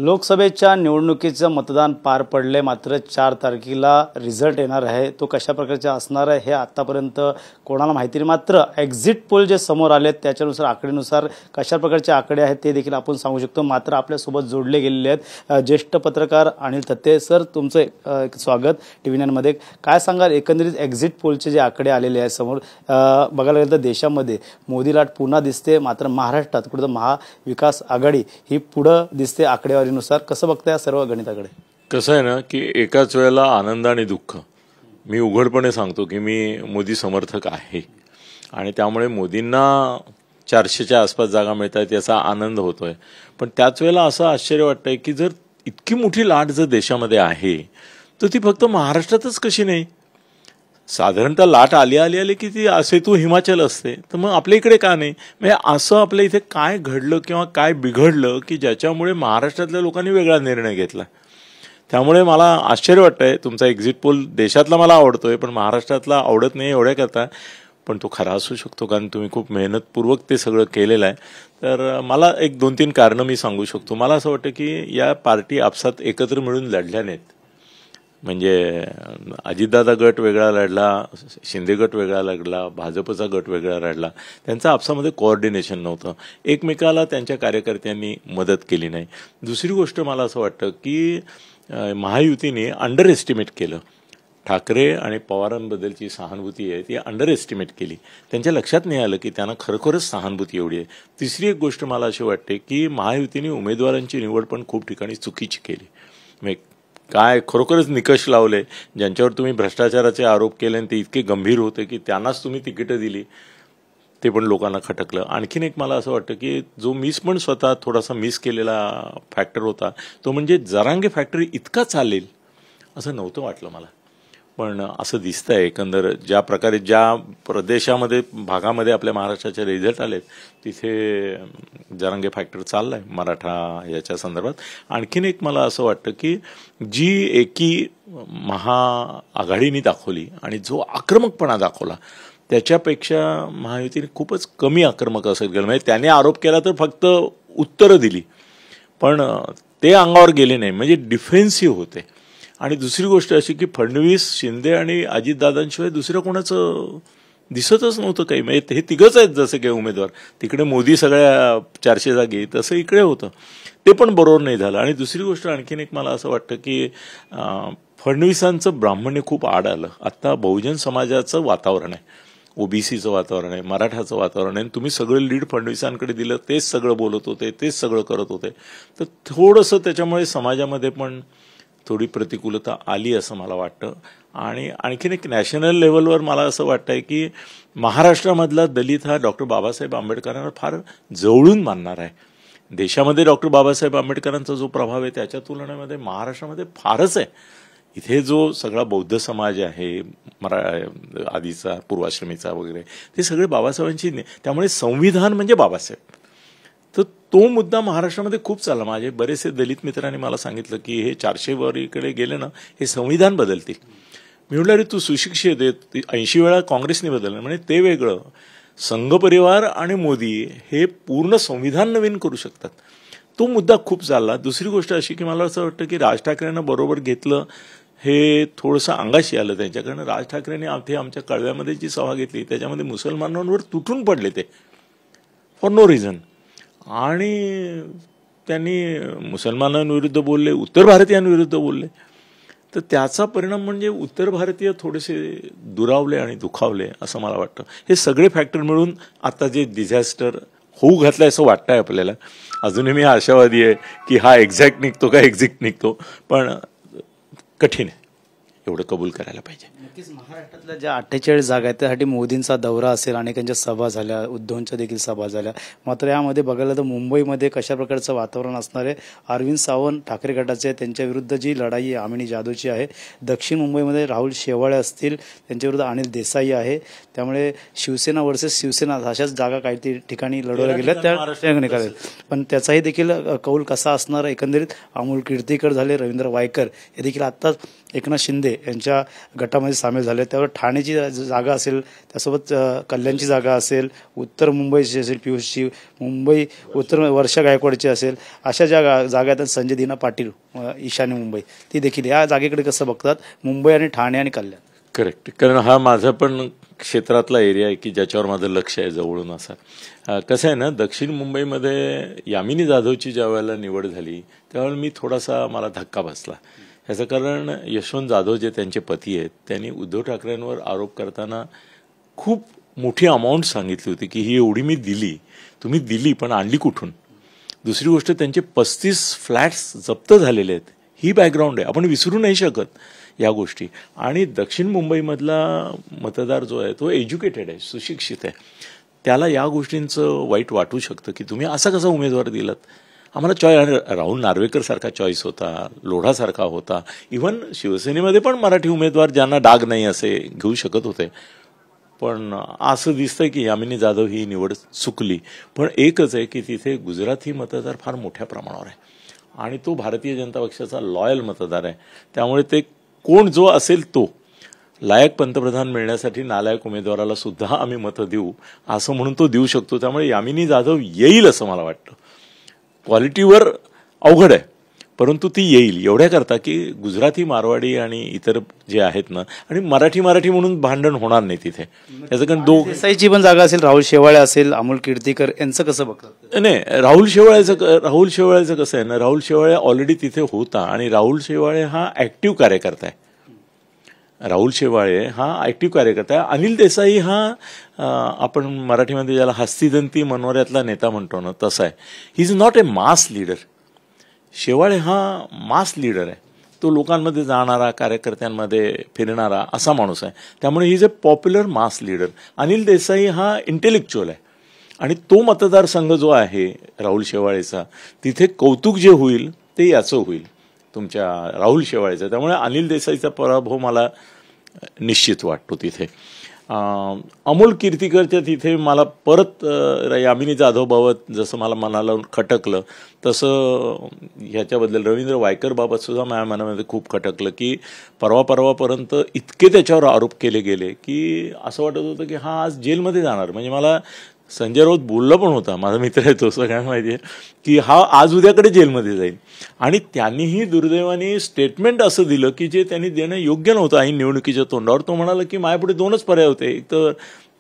लोकसभेच्या निवडणुकीचं मतदान पार पडले, मात्र 4 तारखेला रिझल्ट येणार आहे. तो कशा प्रकारचे असणार आहे हे आतापर्यंत कोणाला माहिती नाही. मात्र एक्झिट पोल जे समोर आले त्याच्यानुसार आकडेनुसार कशा प्रकारचे आकडे आहेत ते देखील आपण सांगू शकतो. मात्र आपल्यासोबत जोडले गेलेले आहेत ज्येष्ठ पत्रकार अनिल थत्ते. सर, तुमचं स्वागत TV9 मध्ये. काय सांगाल एकंदरीत एक्झिट पोलचे जे आकडे आलेले आहेत समोर? बघायला गेलं तर देशामध्ये मोदी लाट पुन्हा दिसते, मात्र महाराष्ट्रात कुठं महाविकास आघाडी ही पुढं दिसते आकडेवारीनुसार. कसं बघताय सर्व गणिताकडे? कसं आहे ना की एकाच वेळेला आनंद आणि दुःख. मी उघडपणे सांगतो की मी मोदी समर्थक आहे आणि त्यामुळे मोदींना 400च्या आसपास जागा मिळत आहेत याचा आनंद होतोय. पण त्याच वेळेला असं आश्चर्य वाटतंय की जर इतकी मोठी लाट जर देशामध्ये आहे तर ती फक्त महाराष्ट्रातच कशी नाही? साधारणतः लाट आली की ती सेतू हिमाचल असते, तर मग आपल्या इकडे का नाही? म्हणजे असं आपल्या इथे काय घडलं किंवा काय बिघडलं की ज्याच्यामुळे महाराष्ट्रातल्या लोकांनी वेगळा निर्णय घेतला? त्यामुळे मला आश्चर्य वाटतंय. तुमचा एक्झिट पोल देशातला मला आवडतोय पण महाराष्ट्रातला आवडत नाही एवढ्या करता. पण तो खरा असू शकतो कारण तुम्ही खूप मेहनतपूर्वक ते सगळं केलेलं आहे. तर मला 1-2-3 कारणं मी सांगू शकतो. मला असं वाटतं की या पार्टी आपसात एकत्र मिळून लढल्या नाहीत. म्हणजे अजितदादा गट वेगळा लढला, शिंदे गट वेगळा लढला, भाजपचा गट वेगळा लढला. त्यांचा आपसामध्ये कोऑर्डिनेशन नव्हतं. एकमेकाला त्यांच्या कार्यकर्त्यांनी मदत केली नाही. दुसरी गोष्ट मला असं वाटतं की महायुतीने अंडर एस्टिमेट केलं. ठाकरे आणि पवारांबद्दलची सहानुभूती आहे ती अंडर एस्टिमेट केली. त्यांच्या लक्षात नाही आलं की त्यांना खरोखरच सहानुभूती एवढी आहे. तिसरी एक गोष्ट मला अशी वाटते की महायुतीने उमेदवारांची निवड पण खूप ठिकाणी चुकीची केली. म्हणजे काय खरोखरच निकष लावले, ज्यांच्यावर तुम्ही भ्रष्टाचाराचे आरोप केले आणि ते इतके गंभीर होते की त्यांनाच तुम्ही तिकीटं दिली, ते पण लोकांना खटकलं. आणखीन एक मला असं वाटतं की जो पण स्वतः थोडासा मिस केलेला फॅक्टर होता तो म्हणजे जरांगे फॅक्टर इतका चालेल असं नव्हतं वाटलं मला. पण असं दिसतंय एकंदर ज्या प्रकारे ज्या प्रदेशामध्ये भागामध्ये आपल्या महाराष्ट्राचे रिझल्ट आलेत तिथे जरांगे फॅक्टर चाललाय मराठा याच्या संदर्भात. आणखीन एक मला असं वाटतं की जी एकी महाआघाडीने दाखवली आणि जो आक्रमकपणा दाखवला त्याच्यापेक्षा महायुतीने खूपच कमी आक्रमक असेल गेलं. म्हणजे त्याने आरोप केला तर फक्त उत्तरं दिली पण ते अंगावर गेले नाही, म्हणजे डिफेन्सिव्ह होते. आणि दुसरी गोष्ट अशी की फडणवीस, शिंदे आणि अजितदादांशिवाय दुसरं कोणाचं दिसतच नव्हतं काही. म्हणजे हे तिघच आहेत जसे काही उमेदवार. तिकडे मोदी सगळ्या 400 जागी, तसं इकडे होतं. ते पण बरोबर नाही झालं. आणि दुसरी गोष्ट आणखीन एक मला असं वाटतं की फडणवीसांचं ब्राह्मण्य खूप आड आलं. आत्ता बहुजन समाजाचं वातावरण आहे, ओबीसीचं वातावरण आहे, मराठाचं वातावरण आहे. तुम्ही सगळं लीड फडणवीसांकडे दिलं, तेच सगळं बोलत होते, तेच सगळं करत होते. तर थोडंसं त्याच्यामुळे समाजामध्ये पण थोडी प्रतिकूलता आली असं मला वाटतं. आणि आणखीन एक नॅशनल लेवलवर मला असं वाटतंय की महाराष्ट्रामधला दलित हा डॉक्टर बाबासाहेब आंबेडकरांना फार जवळून मानणार आहे. देशामध्ये डॉक्टर बाबासाहेब आंबेडकरांचा जो प्रभाव आहे त्याच्या तुलनेमध्ये महाराष्ट्रामध्ये फारच आहे. इथे जो सगळा बौद्ध समाज आहे आधीचा पूर्वाश्रमीचा वगैरे, ते सगळे बाबासाहेबांची. त्यामुळे संविधान म्हणजे बाबासाहेब. तर तो मुद्दा महाराष्ट्रामध्ये खूप चालला. माझे बरेचसे दलित मित्रांनी मला सांगितलं की हे 400 वरीकडे गेले ना हे संविधान बदलतील. मी म्हटलं अरे तू सुशिक्षित आहे, 80 वेळा काँग्रेसने बदललं, म्हणजे ते वेगळं. संघ परिवार आणि मोदी हे पूर्ण संविधान नवीन करू शकतात. तो मुद्दा खूप चालला. दुसरी गोष्ट अशी की मला असं वाटतं की राज ठाकरेंना बरोबर घेतलं हे थोडंसं अंगाशी आलं त्यांच्याकडनं. राज ठाकरेंनी आमच्या कळव्यामध्ये जी सभा घेतली त्याच्यामध्ये मुसलमानांवर तुटून पडले ते फॉर नो रिझन. आणि त्यांनी मुसलमानांविरुद्ध बोलले, उत्तर भारतीयांविरुद्ध बोलले. तर त्याचा परिणाम म्हणजे उत्तर भारतीय थोडेसे दुरावले आणि दुखावले असं मला वाटतं. हे सगळे फॅक्टर मिळून आता जे डिझॅस्टर होऊ घातलंय असं वाटतंय आपल्याला. अजूनही मी आशावादी आहे की हा एक्झॅक्ट निघतो का एक्झिट निघतो, पण कठीण आहे, एवढं कबूल करायला पाहिजे. नक्कीच महाराष्ट्रातल्या ज्या 48 जागा आहेत त्यासाठी मोदींचा दौरा असेल, अनेकांच्या सभा झाल्या, उद्धवच्या देखील सभा झाल्या. मात्र यामध्ये बघायला तर मुंबईमध्ये कशा प्रकारचं वातावरण असणार आहे? अरविंद सावंत ठाकरे गटाचे, त्यांच्या विरुद्ध जी लढाई आमिनी जाधवची आहे. दक्षिण मुंबईमध्ये राहुल शेवाळे असतील, त्यांच्याविरुद्ध अनिल देसाई आहे. त्यामुळे शिवसेना वर्सेस शिवसेना अशाच जागा काही ठिकाणी लढवल्या गेल्या त्या निघाल्या. पण त्याचाही देखील कौल कसा असणार? एकंदरीत अमोल कीर्तीकर झाले, रवींद्र वायकर हे देखील आत्ताच एकनाथ शिंदे शिंदे यांच्या गटामध्ये सामील झाले. त्यावर ठाण्याची जागा असेल, त्यासोबत कल्याणची जागा असेल, उत्तर मुंबईची असेल पियुषची, मुंबई उत्तर वर्षा गायकवाडची असेल, अशा ज्या जागा आहेत संजय दिना पाटील ईशान्य मुंबई ती देखील या जागेकडे कसं बघतात मुंबई आणि ठाणे आणि कल्याण? करेक्ट, कारण हा माझा पण क्षेत्रातला एरिया आहे की ज्याच्यावर माझं लक्ष आहे जवळून. असा कसं आहे ना, दक्षिण मुंबईमध्ये यामिनी जाधवची ज्या वेळेला निवड झाली त्यावेळेला मी थोडासा मला धक्का बसला. याचं कारण यशवंत जाधव जे त्यांचे पती आहेत त्यांनी उद्धव ठाकरेंवर आरोप करताना खूप मोठी अमाऊंट सांगितली होती की ही एवढी मी दिली, तुम्ही दिली पण आणली कुठून. दुसरी गोष्ट, त्यांचे 35 फ्लॅट्स जप्त झालेले आहेत. ही बॅकग्राऊंड आहे, आपण विसरू नाही शकत या गोष्टी. आणि दक्षिण मुंबईमधला मतदार जो आहे तो एज्युकेटेड आहे, सुशिक्षित आहे. त्याला या गोष्टींचं वाईट वाटू शकतं की तुम्ही असा कसा उमेदवार दिलात. आम्हाला राहुल नार्वेकर सारखा चॉईस होता, लोढासारखा होता. इव्हन शिवसेनेमध्ये पण मराठी उमेदवार ज्यांना डाग नाही असे घेऊ शकत होते. पण असं दिसतंय की यामिनी जाधव ही निवड चुकली. पण एकच आहे की तिथे गुजराती मतदार फार मोठ्या प्रमाणावर आहे आणि तो भारतीय जनता पक्षाचा लॉयल मतदार आहे. त्यामुळे ते कोण जो असेल तो लायक पंतप्रधान मिळण्यासाठी नालायक उमेदवाराला सुद्धा आम्ही मतं देऊ असं म्हणून तो देऊ शकतो. त्यामुळे यामिनी जाधव येईल असं मला वाटतं. क्वालिटीवर अवघड आहे परंतु ती येईल एवढ्याकरता की गुजराती, मारवाडी आणि इतर जे आहेत ना, आणि मराठी म्हणून भांडण होणार नाही तिथे. त्याचं कारण देसाईची पण जागा असेल, राहुल शेवाळे असेल, अमोल कीर्तीकर यांचं कसं बघतात? नाही, राहुल शेवाळ्याचं कसं आहे ना, राहुल शेवाळे ऑलरेडी तिथे होता आणि राहुल शेवाळे हा ऍक्टिव्ह कार्यकर्ता आहे. राहुल शेवाळे हा ऍक्टिव्ह कार्यकर्ता आहे. अनिल देसाई हा आपण मराठीमध्ये ज्याला हस्तिदंती मनोऱ्यातला नेता म्हणतो ना तसा आहे. He is not a mass leader. Shewale हा मास लीडर आहे. तो लोकांमध्ये जाणारा, कार्यकर्त्यांमध्ये फिरणारा असा माणूस आहे. त्यामुळे he is a popular mass leader. Anil Desai हा इंटेलेक्च्युअल आहे आणि तो मतदारसंघ जो आहे राहुल शेवाळेचा, तिथे कौतुक जे होईल ते याचं होईल, तुमच्या राहुल शेवाळेचं. त्यामुळे अनिल देसाईचा पराभव मला निश्चित वाटतो तिथे. अमोल कीर्तीकरच्या तिथे मला परत यामिनी जाधव बाबत जसं मला मनाला खटकलं तसं ह्याच्याबद्दल रवींद्र वायकर बाबत सुद्धा माझ्या मनामध्ये खूप खटकलं की परवापर्यंत इतके त्याच्यावर आरोप केले गेले की असं वाटत होतं की हा आज जेलमध्ये जाणार. म्हणजे मला संजय राऊत बोलला पण होता, माझा मित्र आहे तो, सगळ्यांना माहिती आहे की हा आज उद्याकडे जेलमध्ये जाईल. आणि त्यांनीही दुर्दैवाने स्टेटमेंट असं दिलं की जे त्यांनी देणं योग्य नव्हतं ऐन निवडणुकीच्या तोंडावर. तो म्हणाला की माझ्यापुढे 2च पर्याय होते, एक तर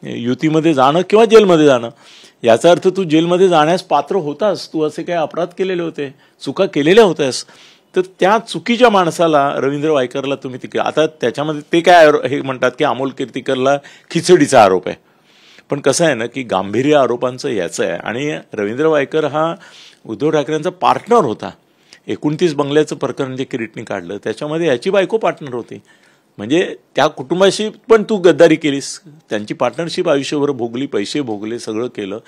युतीमध्ये जाणं किंवा जेलमध्ये जाणं. याचा अर्थ तू जेलमध्ये जाण्यास पात्र होतास, तू असे काही अपराध केलेले होते, चुका केलेल्या होत्यास. तर त्या चुकीच्या माणसाला रवींद्र वायकरला तुम्ही तिकडे, आता त्याच्यामध्ये ते काय हे म्हणतात की अमोल कीर्तीकरला खिचडीचा आरोप आहे. पण कसं आहे ना की गांभीर्य आरोपांचं याचं आहे. आणि रवींद्र वायकर हा उद्धव ठाकरेंचा पार्टनर होता. 29 बंगल्याचं प्रकरण जे किरीटने काढलं त्याच्यामध्ये याची बायको पार्टनर होती. म्हणजे त्या कुटुंबाशी पण तू गद्दारी केलीस. त्यांची पार्टनरशिप आयुष्यभर भोगली, पैसे भोगले, सगळं केलं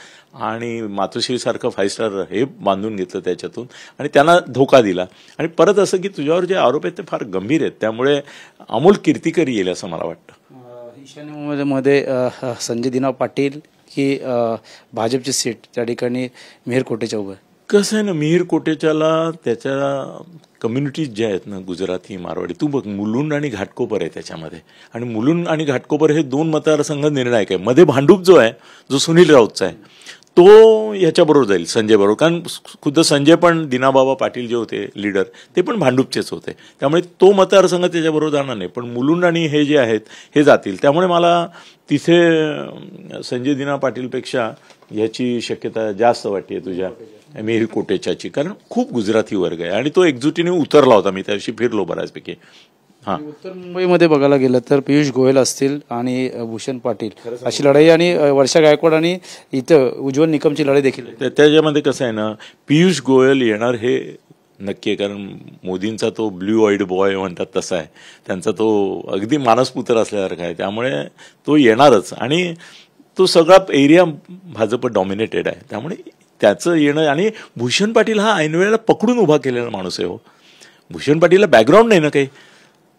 आणि मातोश्रीसारखं 5 स्टार हे बांधून घेतलं त्याच्यातून आणि त्यांना धोका दिला. आणि परत असं की तुझ्यावर जे आरोप आहेत ते फार गंभीर आहेत. त्यामुळे अमोल कीर्तीकर येईल असं मला वाटतं. ईशान्यमध्ये संजय दिना पाटील की भाजपची सीट त्या ठिकाणी मिहीर कोटेचा उभं आहे? कसं आहे ना, मिहीर कोटेचाला त्याच्या कम्युनिटीज ज्या आहेत ना, गुजराती, मारवाडी, तू बघ मुलुंड आणि घाटकोपर आहे त्याच्यामध्ये. आणि मुलुंड आणि घाटकोपर हे 2 मतदारसंघ निर्णायक आहे. मध्ये भांडूप जो आहे, जो सुनील राऊतचा आहे, तो ह्याच्याबरोबर जाईल, संजय बरोबर. कारण खुद्द संजय पण दिनाबाबा पाटील जे होते लीडर ते पण भांडूपचेच होते. त्यामुळे तो मतदारसंघ त्याच्याबरोबर जाणार नाही. पण मुलुंड आणि हे जे आहेत हे जातील. त्यामुळे मला तिथे संजय दिना पाटीलपेक्षा ह्याची शक्यता जास्त वाटते तुझ्या मिहीर कोटेचाची. कारण खूप गुजराती वर्ग आहे आणि तो एकजुटीने उतरला होता. मी त्या दिवशी फिरलो बऱ्याचपैकी. हां, उत्तर मुंबईमध्ये बघायला गेलं तर पियुष गोयल असतील आणि भूषण पाटील अशी लढाई, आणि वर्षा गायकवाड आणि इथं उज्ज्वल निकमची लढाई देखील. त्याच्यामध्ये कसं आहे ना, पियुष गोयल येणार हे नक्की आहे. कारण मोदींचा तो ब्ल्यू ऑईड बॉय म्हणतात तसा आहे. त्यांचा तो अगदी मानसपुत्र असल्यासारखा आहे. त्यामुळे तो येणारच आणि तो सगळा एरिया भाजप डॉमिनेटेड आहे. त्यामुळे त्याचं येणं. आणि भूषण पाटील हा ऐनवेळेला पकडून उभा केलेला माणूस आहे. हो, भूषण पाटीलला बॅकग्राऊंड नाही ना काही.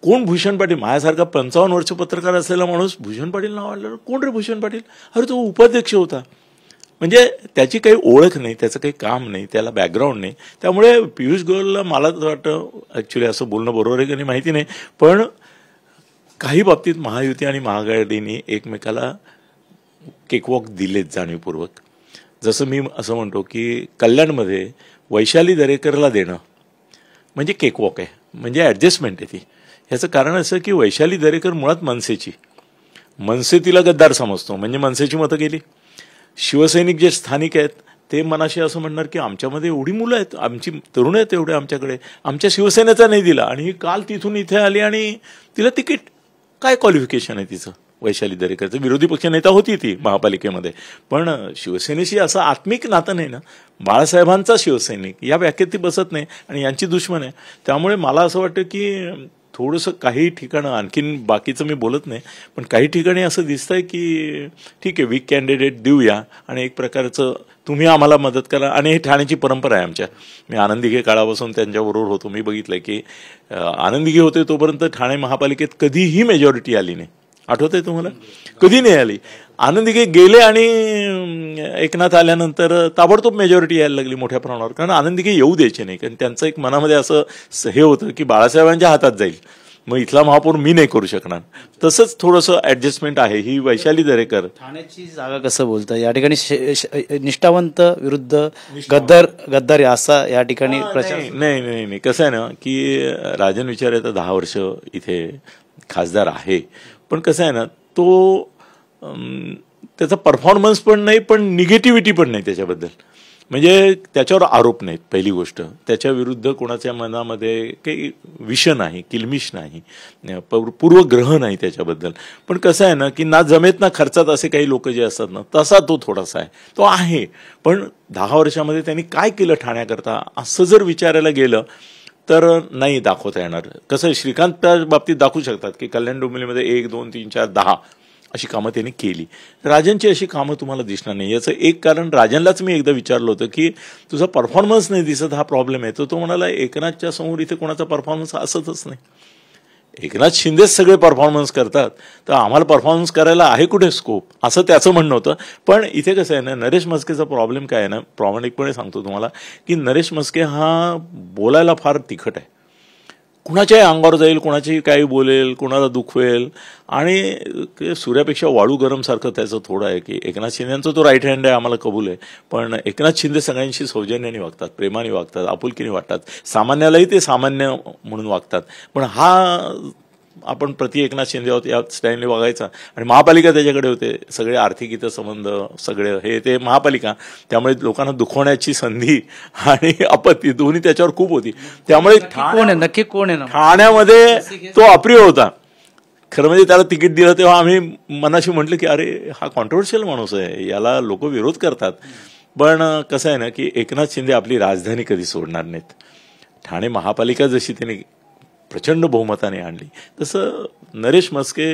कोण भूषण पाटील? माझ्यासारखा 55 वर्ष पत्रकार असलेला माणूस भूषण पाटील नाव आलं, कोण रे भूषण पाटील? अरे तो उपाध्यक्ष होता. म्हणजे त्याची काही ओळख नाही, त्याचं काही काम नाही, त्याला बॅकग्राऊंड नाही. त्यामुळे पियुष गोयलला मला वाटतं ॲक्च्युली असं बोलणं बरोबर आहे की नाही माहिती नाही, पण काही बाबतीत महायुती आणि महाआघाडीने एकमेकाला केकवॉक दिलेत जाणीवपूर्वक. जसं मी असं म्हणतो की कल्याणमध्ये वैशाली दरेकरला देणं म्हणजे केकवॉक आहे, म्हणजे ॲडजस्टमेंट आहे ती. ह्याचं कारण असं की वैशाली दरेकर मुळात मनसेची, मनसे तिला गद्दार समजतो, म्हणजे मनसेची मतं गेली. शिवसैनिक जे स्थानिक आहेत ते मनाशी असं म्हणणार की आमच्यामध्ये एवढी मुलं आहेत, आमची तरुण आहेत एवढे आमच्याकडे, आमच्या शिवसेनेचा नाही दिला आणि ही काल तिथून इथे आली आणि तिला तिकीट. काय क्वालिफिकेशन आहे तिचं? वैशाली दरेकरचं विरोधी पक्षनेता होती ती महापालिकेमध्ये, पण शिवसेनेशी असं आत्मिक नातं नाही ना. बाळासाहेबांचा शिवसैनिक या व्याख्येत ती बसत नाही आणि यांची दुश्मन आहे. त्यामुळे मला असं वाटतं की थोडंसं काही ठिकाणं, आणखीन बाकीचं मी बोलत नाही, पण काही ठिकाणी असं दिसतंय की ठीक आहे वीक कॅन्डिडेट देऊया आणि एक प्रकारचं तुम्ही आम्हाला मदत करा. आणि हे ठाण्याची परंपरा आहे आमच्या. मी आनंदीघे काळापासून त्यांच्याबरोबर होतो. मी बघितलंय की आनंदीघे होते तोपर्यंत ठाणे महापालिकेत कधीही मेजॉरिटी आली नाही. आठवतंय तुम्हाला? कधी नाही आली. आनंदीघे गेले आणि एकनाथ आल्यानंतर ताबडतोब मेजॉरिटी यायला लागली मोठ्या प्रमाणावर, कारण आनंदीघे येऊ द्यायचे नाही. कारण त्यांचं एक मनामध्ये असं हे होतं की बाळासाहेबांच्या हातात जाईल, मग इथला महापौर मी नाही करू शकणार. तसंच थोडंसं ऍडजस्टमेंट आहे. ही वैशाली दरेकर ठाण्याची जागा कसं बोलतं या ठिकाणी निष्ठावंत विरुद्ध गद्दार असा या ठिकाणी प्रचार. नाही कसं आहे ना की राजन विचारे आता 10 वर्ष इथे खासदार आहे, पण कसं आहे ना तो त्याचा परफॉर्मन्स पण नाही, पण निगेटिव्हिटी पण नाही त्याच्याबद्दल. म्हणजे त्याच्यावर आरोप नाहीत पहिली गोष्ट. त्याच्या विरुद्ध कोणाच्या मनामध्ये काही विष नाही, किलमिश नाही, पूर्वग्रह नाही त्याच्याबद्दल. पण कसं आहे ना की ना जमेत ना खर्चात असे काही लोक जे असतात ना, तसा तो थोडासा आहे. तो आहे, पण 10 वर्षामध्ये त्यांनी काय केलं ठाण्याकरता असं जर विचारायला गेलं तर नाही दाखवता येणार. कसं आहे, श्रीकांत त्या बाबतीत दाखवू शकतात की कल्याण डोंबिवलीमध्ये 1, 2, 3, 4, 10 अशी कामं त्यांनी केली. राजनची अशी कामं तुम्हाला दिसणार नाही. याचं एक कारण राजनलाच मी एकदा विचारलं होतं की तुझा परफॉर्मन्स नाही दिसत, हा प्रॉब्लेम आहे. तो म्हणाला एकनाथच्या समोर इथे कोणाचा परफॉर्मन्स असतच नाही. एकनाथ शिंदेच सगळे परफॉर्मन्स करतात, तर आम्हाला परफॉर्मन्स करायला आहे कुठे स्कोप, असं त्याचं म्हणणं होतं. पण इथे कसं आहे ना, नरेश म्हस्केचा प्रॉब्लेम काय आहे ना, प्रामाणिकपणे सांगतो तुम्हाला की नरेश म्हस्के हा बोलायला फार तिखट आहे. कुणाच्याही अंगावर जाईल, कुणाच्याही काही बोलेल, कुणाला दुखवेल. आणि सूर्यापेक्षा वाळू गरम सारखं त्याचं थोडं आहे की एकनाथ शिंदेचा तो राईट हँड आहे, आम्हाला कबूल आहे. पण एकनाथ शिंदे सगळ्यांशी सौजन्याने वागतात, प्रेमाने वागतात, आपुलकीने वागतात, सामान्यालाही ते सामान्य म्हणून वागतात. पण हा आपण प्रति एकनाथ शिंदे आहोत या स्टाईलने वागायचा. आणि महापालिका त्याच्याकडे होते, सगळे आर्थिक हितसंबंध सगळे हे ते महापालिका, त्यामुळे लोकांना दुखवण्याची संधी आणि आपत्ती दोन्ही त्याच्यावर खूप होती. त्यामुळे नक्की कोण आहे ना ठाण्यामध्ये तो अप्रिय होता. खरं म्हणजे त्याला तिकीट दिलं तेव्हा आम्ही मनाशी म्हटलं की अरे हा कॉन्ट्रोवर्शियल माणूस आहे, याला लोक विरोध करतात. पण कसं आहे ना की एकनाथ शिंदे आपली राजधानी कधी सोडणार नाहीत. ठाणे महापालिका जशी त्यांनी प्रचंड बहुमताने आणली, तसं नरेश म्हस्के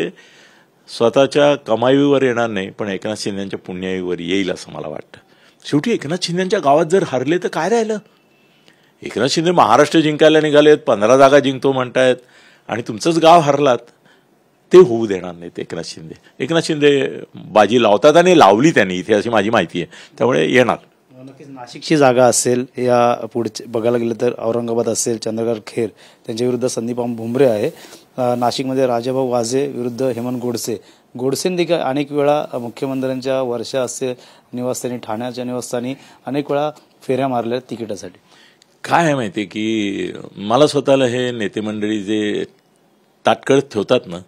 स्वतःच्या कमाईवर येणार नाही, पण एकनाथ शिंदेच्या पुण्याईवर येईल असं मला वाटतं. शेवटी एकनाथ शिंदेच्या गावात जर हरले तर काय राहिलं? एकनाथ शिंदे महाराष्ट्र जिंकायला निघालेत, 15 जागा जिंकतो म्हणतायत आणि तुमचंच गाव हरलात, ते होऊ देणार नाहीत एकनाथ शिंदे. एकनाथ शिंदे बाजी लावतात आणि लावली त्यांनी इथे, अशी माझी माहिती आहे. त्यामुळे येणार. नक्कीच नाशिकची जागा असेल, या पुढचे बघायला गेलं तर औरंगाबाद असेल, चंद्रकांत खेर त्यांच्या विरुद्ध संदीप भुमरे आहे. नाशिकमध्ये राजाभाऊ वाजे विरुद्ध हेमंत गोडसेंनी देखील अनेक वेळा मुख्यमंत्र्यांच्या वर्षा असेल निवासस्थानी, ठाण्याच्या निवासस्थानी अनेक वेळा फेऱ्या मारल्या तिकिटासाठी. काय आहे माहिती की मला स्वतःला हे नेते मंडळी जे ताटकळत ठेवतात ना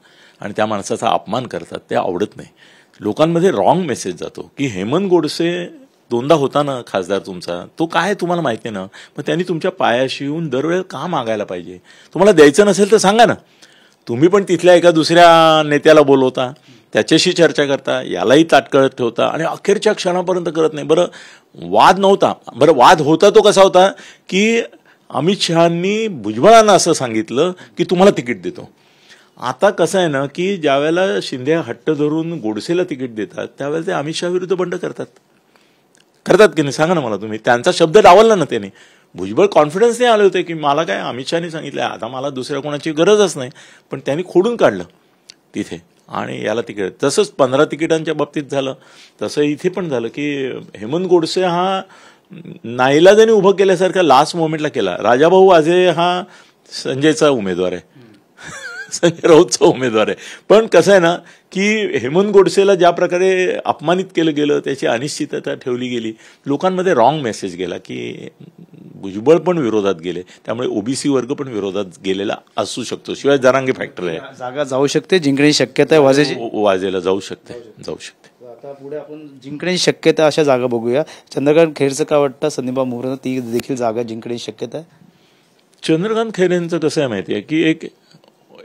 आणि त्या माणसाचा अपमान करतात ते आवडत नाही. लोकांमध्ये रॉंग मेसेज जातो की हेमंत गोडसे 2दा होता ना खासदार तुमचा, तो काय तुम्हाला माहिती आहे ना, मग त्यांनी तुमच्या पायाशी येऊन दरवेळेला का मागायला पाहिजे? तुम्हाला द्यायचं नसेल तर सांगा ना. तुम्ही पण तिथल्या एका दुसऱ्या नेत्याला बोलवता, त्याच्याशी चर्चा करता, यालाही ताटकळत ठेवता आणि अखेरच्या क्षणापर्यंत करत नाही. बरं वाद नव्हता, बरं वाद होता तो कसा होता की अमित शहांनी भुजबळांना असं सांगितलं की तुम्हाला तिकीट देतो. आता कसं आहे ना की ज्यावेळेला शिंदे हट्ट धरून गोडसेला तिकीट देतात त्यावेळेला ते अमित शहा विरुद्ध बंड करतात की नाही? सांगा ना मला तुम्ही. त्यांचा शब्द डावलला ना त्यांनी. भुजबळ कॉन्फिडन्सने आले होते की मला काय अमित शहानी सांगितलं, आता मला दुसऱ्या कोणाची गरजच नाही, पण त्यांनी खोडून काढलं तिथे आणि याला तिकीट. तसंच 15 तिकिटांच्या बाबतीत झालं, तसं इथे पण झालं की हेमंत गोडसे हा नाईलाजाने उभं केल्यासारखा लास्ट मोमेंटला केला. राजाभाऊ वाजे हा संजयचा उमेदवार आहे, संजय राऊतचा उमेदवार आहे. पण कसं आहे ना की हेमंत गोडसेला ज्या प्रकारे अपमानित केलं गेलं, त्याची अनिश्चितता ठेवली गेली, लोकांमध्ये रॉंग मेसेज गेला की भुजबळ पण विरोधात गेले, त्यामुळे ओबीसी वर्ग पण विरोधात गेलेला असू शकतो. शिवाय जरांगे फॅक्टर आहे, जागा जाऊ शकते, जिंकण्याची शक्यता आहे वाजेची, वाजेला जाऊ शकते. आता पुढे आपण जिंकण्याची शक्यता अशा जागा बघूया. चंद्रकांत खैरेचं काय वाटतं? संदीपा मोहरेंना ती देखील जागा जिंकण्याची शक्यता आहे. चंद्रकांत खैरेंचं कसं आहे माहिती आहे की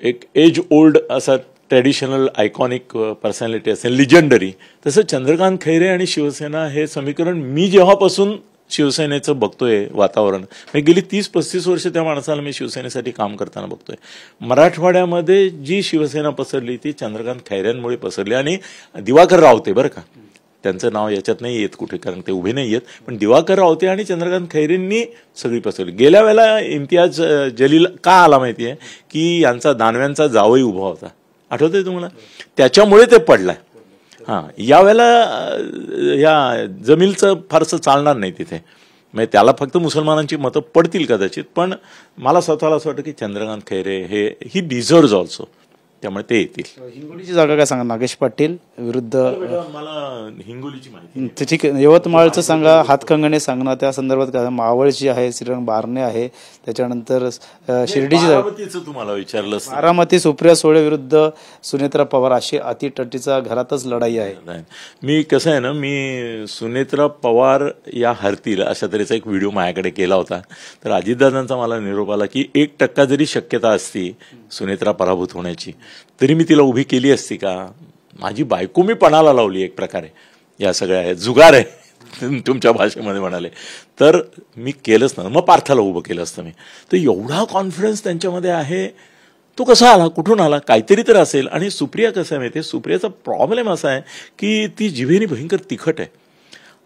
एक एज ओल्ड असा ट्रॅडिशनल आयकॉनिक पर्सनॅलिटी असेल, लिजंडरी, तसं चंद्रकांत खैरे आणि शिवसेना हे समीकरण मी जेव्हापासून शिवसेनेचं बघतोय वातावरण, मी गेली 30-35 वर्ष त्या माणसाला मी शिवसेनेसाठी काम करताना बघतोय. मराठवाड्यामध्ये जी शिवसेना पसरली ती चंद्रकांत खैरेंमुळे पसरली. आणि दिवाकर रावते, बरं का, त्यांचं नाव याच्यात नाही येत कुठे कारण ते उभे नाही येत, पण दिवाकर रावते आणि चंद्रकांत खैरेंनी सगळी पसरली. गेल्या वेळेला इम्तियाज जलील का आला माहिती आहे की यांचा दानव्यांचा जावई उभा होता, आठवतंय तुम्हाला, त्याच्यामुळे ते पडलाय. हां, यावेळेला या जमीलचं फारसं चालणार नाही तिथे, म्हणजे त्याला फक्त मुसलमानांची मतं पडतील कदाचित, पण मला स्वतःला असं वाटतं की चंद्रकांत खैरे ही डिझर्व्स ऑल्सो, त्यामुळे ते येतील. हिंगोलीची जागा काय सांगा? नागेश पाटील विरुद्ध, मला हिंगोलीची माहिती ठीक आहे, यवतमाळचं सांगा, हातकंगणे सांगणं, त्या संदर्भात काय? मावळची आहे, श्रीरंग बारणे आहे, त्याच्यानंतर शिर्डीची जागा, तुम्हाला विचारलं, बारामती सुप्रिया सुळे विरुद्ध सुनेत्रा पवार, अशी अतिटटीचा घरातच लढाई आहे. मी कसं आहे ना, मी सुनेत्रा पवार या हरतील अशा तऱ्हेचा एक व्हिडिओ माझ्याकडे केला होता. तर अजितदादांचा मला निरोप आला की 1% जरी शक्यता असती सुनेत्रा पराभूत होण्याची तरी मी तिला उभी केली असती का? माझी बायको मी पणाला लावली एक प्रकारे, या सगळ्या जुगार आहे तुमच्या भाषेमध्ये म्हणाले, तर मी केलंच ना, मग पार्थाला उभं केलं असतं मी. तर एवढा कॉन्फिडन्स त्यांच्यामध्ये आहे, तो कसा आला, कुठून आला? काहीतरी तर असेल. आणि सुप्रिया कसं आहे माहिती आहे, सुप्रियाचा प्रॉब्लेम असा आहे की ती जिभेने भयंकर तिखट आहे.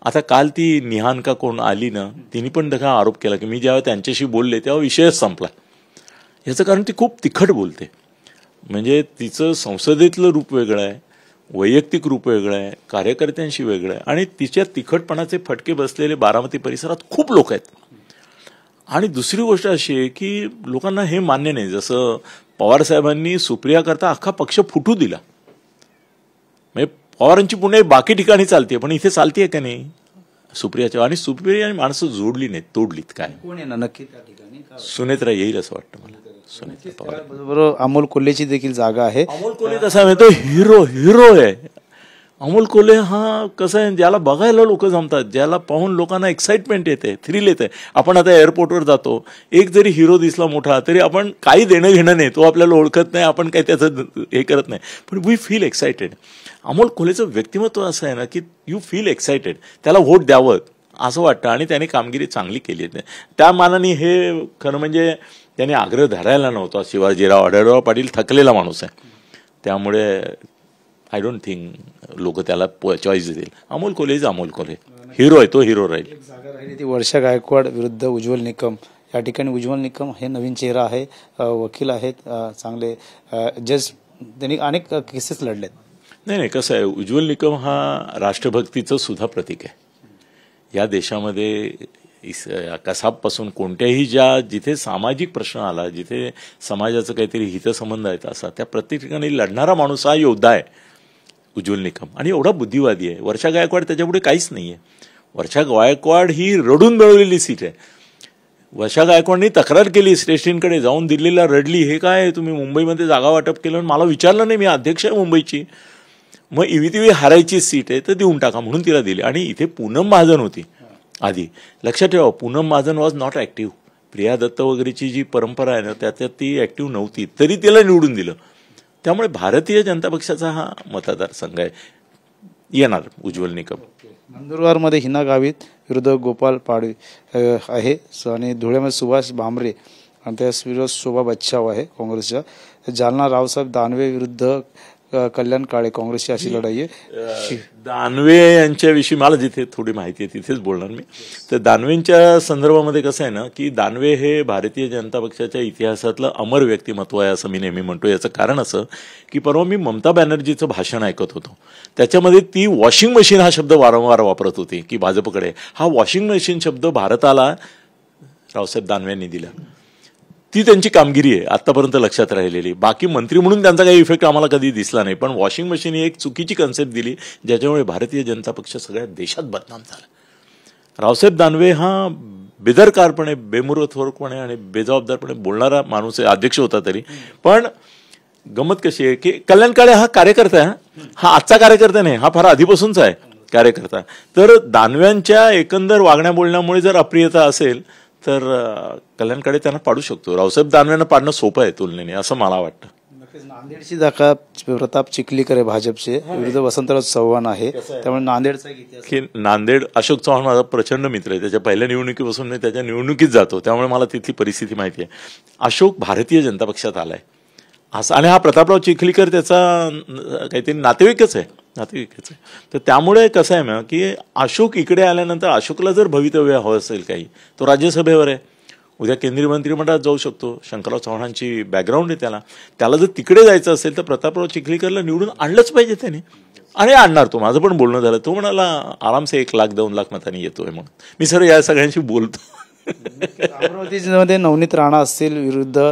आता काल ती निहान का कोण आली ना, तिने पण दखा आरोप केला की मी जेव्हा त्यांच्याशी बोलले तेव्हा विषयच संपला. याचं कारण ती खूप तिखट बोलते, म्हणजे तिचं संसदेतलं रूप वेगळं आहे, वैयक्तिक रूप वेगळं आहे, कार्यकर्त्यांशी वेगळं आहे, आणि तिच्या तिखटपणाचे फटके बसलेले बारामती परिसरात खूप लोक आहेत. आणि दुसरी गोष्ट अशी आहे की लोकांना हे मान्य नाही, जसं पवारसाहेबांनी सुप्रिया करता अख्खा पक्ष फुटू दिला, म्हणजे पवारांची पुणे बाकी ठिकाणी चालते पण इथे चालतीये का नाही सुप्रियाच्या, आणि सुप्रिया माणसं जोडली नाहीत, तोडलीत. काय कोण आहे ना नक्की त्या ठिकाणी? सुनेत्रा येईल असं वाटतं मला. सुनेत्रा पवार बरोबर. अमोल कोल्हेची देखील जागा आहे. अमोल कोल्हे कसा आहे तो हिरो आहे. अमोल कोल्हे हा कसं आहे, ज्याला बघायला लोक जमतात, ज्याला पाहून लोकांना एक्साइटमेंट येते, थ्रिल येते. आपण आता एअरपोर्टवर जातो, एक जरी हिरो दिसला मोठा तरी आपण काही देणं घेणं नाही, तो आपल्याला ओळखत नाही, आपण काही त्याचं हे करत नाही, पण वी फील एक्साइटेड. अमोल कोल्हेचं व्यक्तिमत्व असं आहे ना की यू फील एक्साइटेड, त्याला व्होट द्यावं असं वाटतं, आणि त्याने कामगिरी चांगली केली आहे. त्या मानाने हे खरं म्हणजे त्याने आग्रह धरायला नव्हता. शिवाजीराव आढळराव पाटील थकलेला माणूस आहे, त्यामुळे आय डोंट थिंक लोक त्याला चॉईस देतील. अमोल कोल्हे इज अमोल कोल्हे, हिरो आहे, तो हिरो राहील. जागा राहिली ती वर्षा गायकवाड विरुद्ध उज्ज्वल निकम. या ठिकाणी उज्ज्वल निकम हे नवीन चेहरा आहे, वकील आहेत, चांगले जज, त्यांनी अनेक केसेस लढलेत. नाही, कसं आहे, उज्ज्वल निकम हा राष्ट्रभक्तीचं सुद्धा प्रतीक आहे. या देशामध्ये कसाबपासून कोणत्याही जिथे सामाजिक प्रश्न आला, जिथे समाजाचं काहीतरी हितसंबंध आहेत असा, त्या प्रत्येक ठिकाणी लढणारा माणूस हा योद्धा आहे उज्ज्वल निकम, आणि एवढा बुद्धिवादी आहे. वर्षा गायकवाड त्याच्यापुढे काहीच नाही आहे. वर्षा गायकवाड ही रडून मिळवलेली सीट आहे. वर्षा गायकवाडनी तक्रार केली श्रेष्ठींकडे जाऊन, दिल्लीला रडली, हे काय तुम्ही मुंबईमध्ये जागा वाटप केलं, मला विचारलं नाही, मी अध्यक्ष आहे मुंबईची, मग इवितिवी हारायची सीट आहे तर देऊन टाका म्हणून तिला दिली. आणि इथे पूनम महाजन होती आधी, लक्षात ठेवा, Poonam Mahajan was not active. Priya Dutt वगैरेची जी परंपरा आहे ना त्याच्यात ती ॲक्टिव्ह नव्हती, तरी तिला निवडून दिलं. त्यामुळे भारतीय जनता पक्षाचा हा मतदारसंघ आहे, येणार उज्ज्वल निकम. नंदुरबारमध्ये हिना गावित विरुद्ध गोपाल पाडवी आहे, आणि धुळ्यामध्ये सुभाष भामरे आणि त्यास विरोध शोभा बच्छाव आहे काँग्रेसच्या. जालना रावसाहेब दानवे विरुद्ध कल्याण काळे काँग्रेसची अशी लढाई आहे. दानवे यांच्याविषयी मला जिथे थोडी माहिती आहे तिथेच बोलणार मी. तर दानवेंच्या संदर्भामध्ये कसं आहे ना की दानवे हे भारतीय जनता पक्षाच्या इतिहासातलं अमर व्यक्तिमत्व आहे असं मी नेहमी म्हणतो. याचं कारण असं की परवा मी ममता बॅनर्जीचं भाषण ऐकत होतो, त्याच्यामध्ये ती वॉशिंग मशीन हा शब्द वारंवार वापरत होती की भाजपकडे. हा वॉशिंग मशीन शब्द भारताला रावसाहेब दानवेंनी दिला. ती त्यांची कामगिरी आहे आतापर्यंत लक्षात राहिलेली. बाकी मंत्री म्हणून त्यांचा काही इफेक्ट आम्हाला कधी दिसला नाही. पण वॉशिंग मशीन ही एक चुकीची कन्सेप्ट दिली ज्याच्यामुळे भारतीय जनता पक्ष सगळ्या देशात बदनाम झाला. रावसाहेब दानवे हा बेदरकारपणे, बेमुरतपणे आणि बेजबाबदारपणे बोलणारा माणूस आहे, अध्यक्ष होता तरी. पण गमत कशी आहे की कल्याण काळे हा कार्यकर्ता आहे, हा आजचा कार्यकर्ता नाही, हा फार आधीपासूनचा आहे कार्यकर्ता. तर दानव्यांच्या एकंदर वागण्या बोलण्यामुळे जर अप्रियता असेल तर कल्याण काळे त्यांना पाडू शकतो. रावसाहेब दानवेंना पाडणं सोपं आहे तुलनेने, असं मला वाटतं. नांदेडची जागा प्रताप चिखलीकर आहे भाजपचे, विरुद्ध वसंतराव चव्हाण आहे, त्यामुळे नांदेडचा इतिहास की नांदेड, अशोक चव्हाण माझा प्रचंड मित्र आहे, त्याच्या पहिल्या निवडणुकीपासून मी त्याच्या निवडणुकीत जातो, त्यामुळे मला तिथली परिस्थिती माहिती आहे. अशोक भारतीय जनता पक्षात आलाय असं, आणि हा प्रतापराव चिखलीकर त्याचा काहीतरी नातेवाईकच आहे. तर त्यामुळे कसं आहे ना की अशोक इकडे आल्यानंतर अशोकला जर भवितव्य हवं असेल काही, तो राज्यसभेवर आहे, उद्या केंद्रीय मंत्रिमंडळात जाऊ शकतो. शंकरराव चव्हाणांची बॅकग्राऊंड आहे त्याला जर तिकडे जायचं असेल तर प्रतापराव चिखलीकरला निवडून आणलंच पाहिजे त्याने, आणि आणणार. तो माझं पण बोलणं झालं, तो म्हणाला आरामसे 1 लाख 2 लाख मतांनी येतोय म्हणून. मी सर या सगळ्यांशी बोलतो. अमरावतीमध्ये नवनीत राणा असतील, विरुद्ध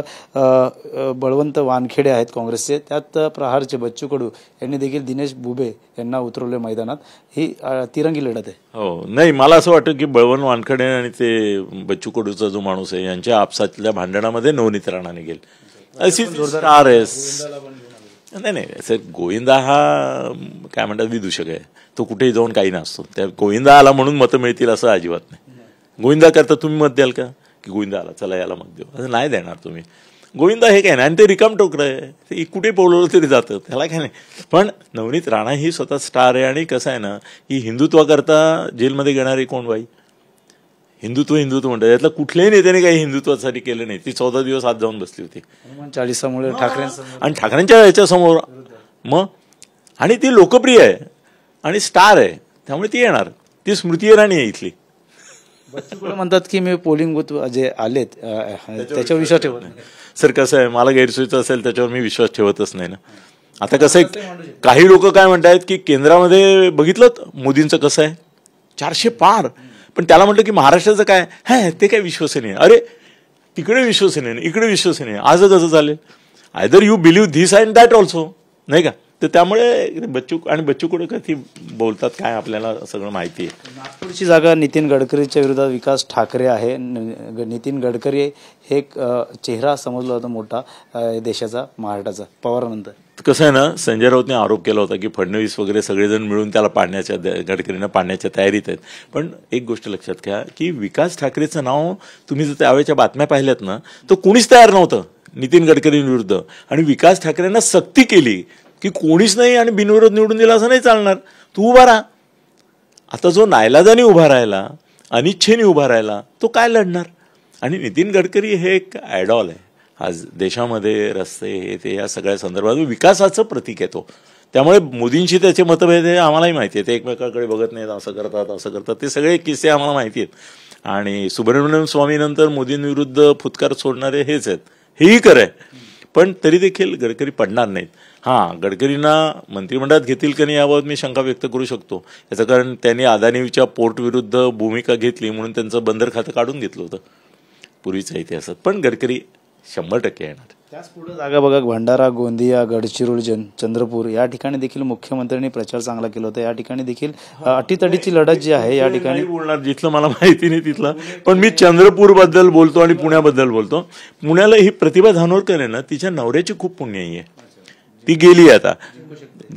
बळवंत वानखेडे आहेत काँग्रेसचे, त्यात प्रहारचे बच्चू कडू यांनी देखील दिनेश बुबे यांना उतरवले मैदानात. ही तिरंगी लढत आहे. हो, नाही, मला असं वाटतं की बळवंत वानखेडे आणि ते बच्चू कडूचा जो माणूस आहे यांच्या आपसातल्या भांडणामध्ये नवनीत राणा निघेल अशी स्टार आहे. नाही सर, गोविंदा हा काय म्हणतात विदूषक आहे, तो कुठेही जाऊन काही नसतो. त्या गोविंदा आला म्हणून मतं मिळतील असं अजिबात नाही. गोविंदा करता तुम्ही मत द्याल का की गोविंदा आला चला याला मत देऊ, असं नाही देणार तुम्ही. गोविंदा हे काय नाही, आणि ते रिकाम टोकरं आहे, ते कुठे बोलवलं तरी जातं, त्याला काय नाही. पण नवनीत राणा ही स्वतः स्टार आहे, आणि कसं आहे ना ही हिंदुत्वाकरता जेलमध्ये घेणारी कोण बाई, हिंदुत्व म्हणतात, यातलं कुठल्याही नेत्याने काही हिंदुत्वासाठी केलं नाही. ती 14 दिवस आत जाऊन बसली होती 40मुळे आणि ठाकरेंच्या याच्यासमोर मग, आणि ती लोकप्रिय आहे आणि स्टार आहे, त्यामुळे ती येणार. ती स्मृती इराणी आहे इथली. म्हणतात की मी पोलिंग बूथ जे आलेत त्याच्यावर विश्वास ठेवत नाही. सर कसं आहे, मला गैरसोयीचं असेल त्याच्यावर मी विश्वास ठेवतच नाही ना. आता कसं आहे, काही लोक काय म्हणतात की केंद्रामध्ये बघितलं मोदींचं कसं आहे 400 पार, पण त्याला म्हटलं की महाराष्ट्राचं काय है ते काय विश्वसनीय. अरे तिकडे विश्वसनीय नाही, इकडे विश्वसनीय, आज कसं चालेल. Either you believe this and that also, नाही का. तर त्यामुळे बच्चू कडू कधी बोलतात काय आपल्याला सगळं माहिती आहे. नागपूरची जागा नितीन गडकरीच्या विरोधात विकास ठाकरे आहे. नितीन गडकरी हे एक चेहरा समजला होता मोठा देशाचा, महाराष्ट्राचा, पवारानंतर. कसं आहे ना, संजय राऊतने आरोप केला होता की फडणवीस वगैरे सगळेजण मिळून त्याला गडकरींना पाडण्याच्या तयारीत आहेत. पण एक गोष्ट लक्षात घ्या की विकास ठाकरेचं नाव तुम्ही जर त्यावेळेच्या बातम्या पाहिल्यात ना, तर कोणीच तयार नव्हतं नितीन गडकरींविरुद्ध, आणि विकास ठाकरेंना सक्ती केली की कोणीच नाही आणि बिनविरोध निवडून दिला असं नाही चालणार, तू उभा राहा. आता जो नाईलाजाने उभा राहिला, अनिच्छेने उभा राहिला, तो काय लढणार. आणि नितीन गडकरी हे एक आयडॉल आहे आज देशामध्ये, रस्ते हे ते या सगळ्या संदर्भात विकासाचं प्रतीक आहे तो. त्यामुळे मोदींशी त्याचे मतभेद हे आम्हालाही माहिती आहे, ते एकमेकाकडे बघत नाहीत, असं करतात, ते सगळे किस्से आम्हाला माहिती आहेत. आणि सुब्रमण्यम स्वामी नंतर मोदींविरुद्ध फुतकार सोडणारे हेच आहेत, हेही खरं आहे. पण तरी देखील गडकरी पडणार नाहीत. हां, गडकरींना मंत्रिमंडळात घेतील का नाही याबाबत मी शंका व्यक्त करू शकतो. याचं कारण त्यांनी अदानीच्या पोर्ट विरुद्ध भूमिका घेतली म्हणून त्यांचं बंदर खातं काढून घेतलं होतं पूर्वीच्या इतिहासात. पण गडकरी 100% येणार. त्याच पुढे जागा बघा, भंडारा, गोंदिया, गडचिरोली, चंद्रपूर या ठिकाणी देखील मुख्यमंत्र्यांनी प्रचार चांगला केला होता. या ठिकाणी देखील अटीतटीची लढत जी आहे या ठिकाणी बोलणार, जिथलं मला माहिती नाही तिथलं, पण मी चंद्रपूर बद्दल बोलतो आणि पुण्याबद्दल बोलतो. पुण्याला ही प्रतिभा धानोरकर आहे ना, तिच्या नवऱ्याची खूप पुण्याई आहे, ती गेली आता.